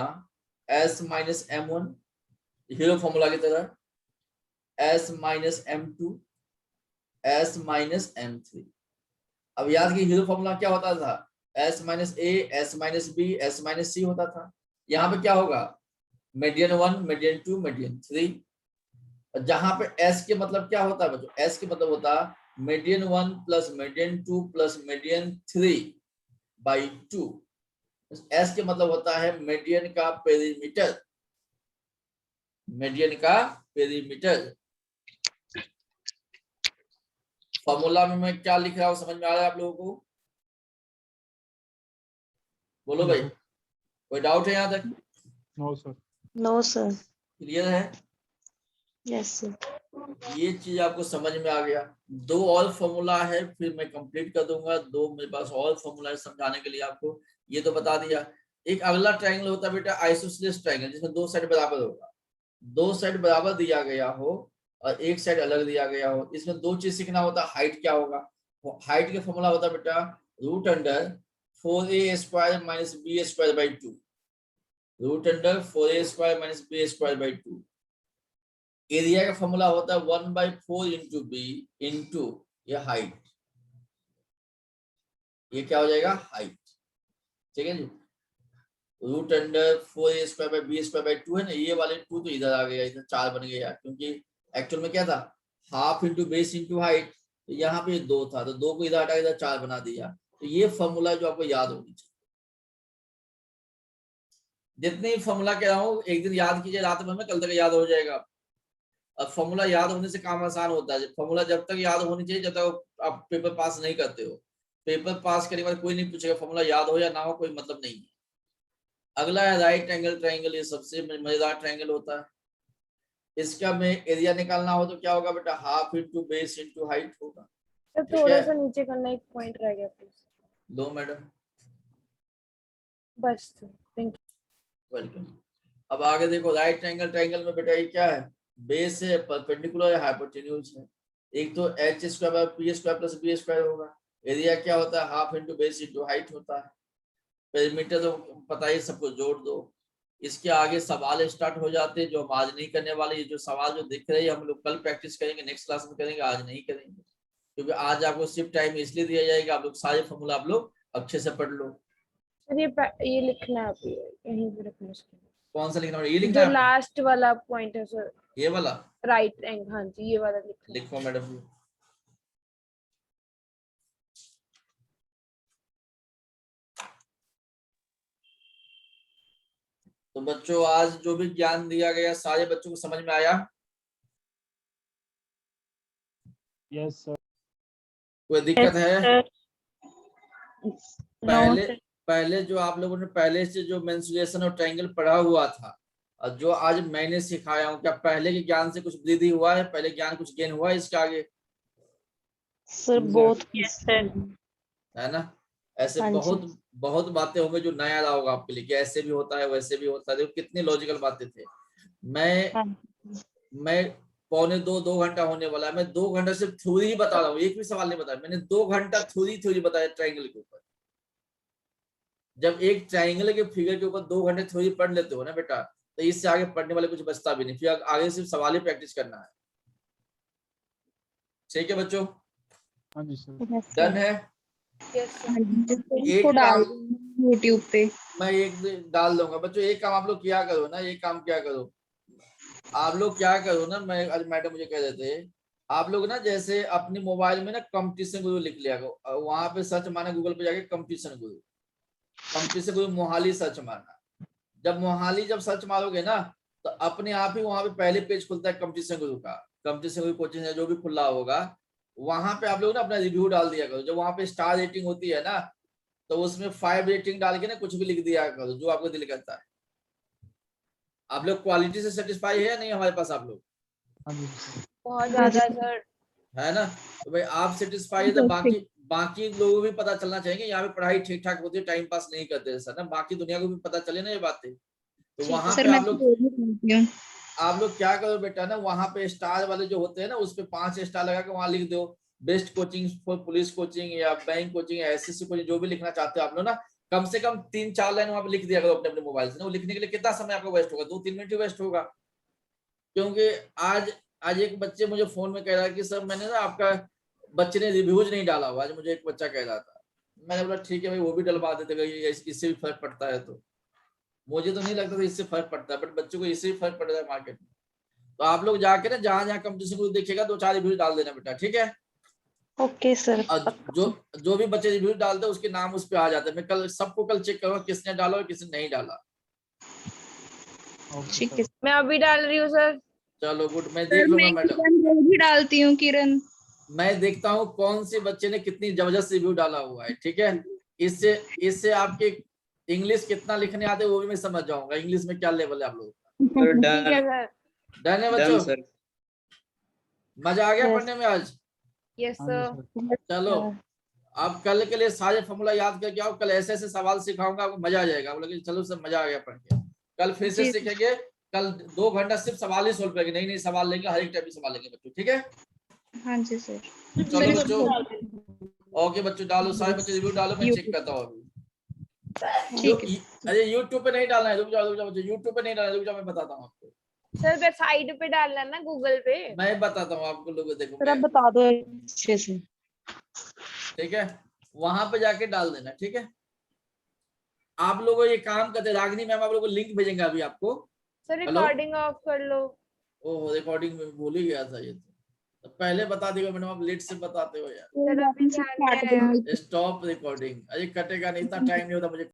s minus m1, hero formula की तरह, s minus m2, s minus m3। अब याद की हीरो फॉर्मूला क्या होता था? s minus a, s minus b, s minus c होता था। यहाँ पे क्या होगा? Median 1, median 2, median 3। जहां पे s के मतलब क्या होता है बच्चों? s के मतलब होता है median 1 plus median 2 plus median 3/2। s के मतलब होता है मीडियन का पेरीमीटर, मीडियन का पेरीमीटर। फॉर्मूला में मैं क्या लिख रहा हूं समझ में आ रहा है आप लोगों को? बोलो भाई, कोई डाउट है यहाँ तक? No sir. No sir. Clear है? Yes sir. ये चीज आपको समझ में आ गया। 2 और फॉर्मूला है, फिर मैं कंप्लीट कर दूंगा। 2 मेरे पास और फॉर्मूला है समझाने के लिए आपको, ये तो बता दिया। एक अगला ट्रायंगल होता है बेटा आइसोसेलेस ट्रायंगल, जिसमें 2 साइड बराबर होगा, 2 साइड बराबर दिया गया हो और एक साइड अलग दिया गया हो, इसमें दो चीज सीखना होता है। हाइट क्या होगा, हाइट का फॉर्मूला होता है बेटा root under 4a square minus b square by 2, root under 4a square minus b square by 2। Area का फॉर्मूला होता है 1/4 इंटू बी इंटू ये हाइट, ये क्या हो जाएगा हाइट, ठीक है जी। Root under 4a square by b square by 2 है ना, ये वाले 2 तो इधर आ गया, इधर 4 बन गया, क्योंकि एक्चुअल में क्या था half into base into height, तो यहाँ पे 2 था तो 2 को इधर हटा इधर 4 बना दिया। तो ये फॉर्मूला जो आपको याद होनी चाहिए, जितनी फॉर्मूला कह रहा हूँ एक दिन याद कीजिए रात में, कल तक याद हो जाएगा। अब फॉर्मूला याद होने से काम आसान होता है, फॉर्मूला जब तक याद होनी चाहिए जब तक आप पेपर पास नहीं करते हो। पेपर पास करने के बाद कोई नहीं पूछेगा फॉर्मूला याद हो या ना हो, कोई मतलब नहीं है। अगला है राइट एंगल ट्रायंगल, ये सबसे मजेदार ट्रायंगल होता है। इसका में एरिया निकालना हो तो क्या होगा बेटा, half into base into height होगा। तो थोड़ा सा नीचे करना, एक पॉइंट रह गया प्लीज। दो मैडम, बस थैंक यू। वेलकम। अब आगे देखो राइट एंगल ट्रायंगल में बेटा ये क्या है, बेस है, परपेंडिकुलर है, हाइपोटेन्यूज है। एक तो H square by P square plus B square होगा। एरिया क्या होता है, half into base into height होता है। पेरीमीटर तो पता ही, सबको जोड़ दो। इसके आगे सवाल स्टार्ट हो जाते हैं जो हम आज नहीं करने वाले। ये जो सवाल जो दिख रहे हैं हम लोग कल प्रैक्टिस करेंगे, नेक्स्ट क्लास में करेंगे, आज नहीं करेंगे, क्योंकि आज आपको सिर्फ टाइम इसलिए दिया जाएगा आप लोग सारे फॉर्मूला आप लोग अच्छे से पढ़ लो। सर ये लिखना है अभी, यहीं पे रखना है। कौन सा लिखना है, ये लिखना जो है लास्ट वाला पॉइंट है सर, ये वाला राइट एंगल, हाँ जी ये वाला लिखना है। लिखो मैडम। तो बच्चों आज जो भी ज्ञान दिया गया सारे बच्चों को समझ में आया? Yes sir. कोई दिक्कत है? पहले sir. पहले जो आप लोगों ने पहले से जो मेंसुरेशन और ट्रायंगल पढ़ा हुआ था और जो आज मैंने सिखाया हूँ, क्या पहले के ज्ञान से कुछ वृद्धि हुआ है, पहले ज्ञान कुछ गेन हुआ है इसके आगे? सर बहुत Yes, sir. है ना? ऐसे हाँ जी। बहुत बहुत बातें होंगी जो नया रहा होगा आपके लिए कि ऐसे भी होता है वैसे भी होता है। देखो कितनी लॉजिकल बातें थे। मैं पौने दो घंटा होने वाला है, मैं 2 घंटा सिर्फ थ्योरी ही बता रहा हूँ, एक भी सवाल नहीं बताया मैंने। 2 घंटा थ्योरी बताया ट्रायंगल के ऊपर। जब एक ट्रायंगल के फिगर के ऊपर 2 घंटे थ्योरी पढ़ लेते हो ना बेटा, तो इससे आगे पढ़ने वाले कुछ बचता भी नहीं, फिर आगे सिर्फ सवाल ही प्रैक्टिस करना है। ठीक है बच्चों, हाँ जी सर। Yes, done sir. है? यस एक को डाल काम यूट्यूब पे। मैं एक डाल दूंगा बच्चों। एक काम आप लोग क्या करो ना, एक काम क्या करो आप लोग क्या करो ना, मैं आज मैडम मुझे कह देते आप लोग ना, जैसे अपने मोबाइल में ना कंपटीशन गुरु लिख लिया करो, वहां पे सर्च मारना गूगल पे जाके कंपटीशन गुरु मोहाली सर्च मारना। जब मोहाली जब सर्च मारोगे ना तो अपने आप ही वहां पे पहले पेज खुलता है कंपटीशन गुरु का। कंपटीशन गुरु कोचिंग जो भी खुला होगा वहां पे आप लोग ना अपना रिव्यू डाल दिया करो। जब वहां पे स्टार रेटिंग होती है ना तो उसमें 5 रेटिंग डाल के ना कुछ भी लिख दिया करो जो आपको दिल करता है। आप लोग क्वालिटी से सेटिस्फाई है या नहीं हमारे पास आप लोग? हाँ जी सर। बहुत ज्यादा है सर। है ना? तो भाई आप सेटिस्फाई है तो बाकी लोगों को भी पता चलना चाहिए यहाँ पे पढ़ाई ठीक ठाक होती है, टाइम पास नहीं करते सर ना, बाकी दुनिया को भी पता चले ना ये बातें। तो वहां पे आप लोग क्या करो बेटा ना, वहां पे स्टार वाले जो होते हैं ना उस पे 5 स्टार लगा के वहां लिख दो best coaching for police coaching या बैंक कोचिंग या एसएससी कोचिंग, जो भी लिखना चाहते हो आप लोग ना, कम से कम 3-4 लाइन वहां पे लिख दिया करो अपने अपने मोबाइल से ना। वो लिखने के लिए कितना समय आपको वेस्ट होगा? 2-3 मिनट ही वेस्ट होगा। क्योंकि आज एक बच्चे मुझे फोन में कह रहा है कि सर मैंने ना आपका बच्चे ने रिव्यूज नहीं डाला हुआ। आज मुझे एक बच्चा कह रहा था, मैंने बोला ठीक है भाई वो भी डलवा देते, इससे भी फर्क पड़ता है। तो मुझे तो नहीं लगता था इससे फर्क पड़ता है, बट बच्चों को इससे भी फर्क पड़ रहा है मार्केट में। तो आप लोग जाके ना जहां जहां कंपटीशन को देखेगा 2-4 रिव्यू डाल देना बेटा, ठीक है? Okay sir. जो भी बच्चे रिव्यू डालते हैं उसके नाम उस पे आ जाते हैं। मैं कल सबको कल चेक करूंगा किसने डाला और किसने नहीं डाला। ठीक है। मैं अभी डाल रही हूँ सर। चलो गुड, मैं देख लूंगा मैडम। भी डालती हूँ किरण। मैं देखता हूँ कौन से बच्चे ने कितनी जबरदस्त रिव्यू डाला हुआ है, ठीक है? इससे आपके इंग्लिश कितना लिखने आते हैं वो भी मैं समझ जाऊंगा, इंग्लिश में क्या लेवल है आप लोगों का। ठीक है सर। डन है डन बच्चों? सर। मजा आ गया Yes. पढ़ने में आज? यस हाँ जी सर। सर। चलो अब कल के लिए सारे फॉर्मूला याद करके आओ। कल ऐसे ऐसे सवाल सिखाऊंगा, आपको मजा आ जाएगा। आप लोग चलो सब मजा आ गया पढ़ के। कल फिर से सीखेंगे कल 2 घंटा सिर्फ सवाल ही सोल्व करेंगे, नहीं सवाल लेंगे, हर एक टाइप के सवाल लेंगे बच्चों, ठीक है? हाँ जी सर। चलो बच्चों, ओके बच्चों, डालो सारे बच्चे रिव्यू डालो, मैं चेक करता हूँ अभी। ठीक है। अरे यूट्यूब पे नहीं डालना है, रुक जाओ बच्चों, यूट्यूब पे नहीं डालना है, रुक जाओ, मैं बताता हूँ आपको, सर वेबसाइट पे डालना है ना गूगल पे। मैं बताता हूँ आपको, लोगों देखो सर आप बता दो अच्छे से। ठीक है, वहां पे जाके डाल देना, ठीक है? आप लोगों ये काम करते, रागिनी मैम आप लोगों को लिंक भेजेंगे अभी आपको। सर रिकॉर्डिंग ऑफ कर लो। ओह रिकॉर्डिंग में भूल ही गया था ये तो पहले बता दिएगा मैडम, आप लेट से बताते हो यार। सर अभी ध्यान नहीं आया। स्टॉप रिकॉर्डिंग, अरे कटेगा नहीं, इतना टाइम नहीं होता मुझे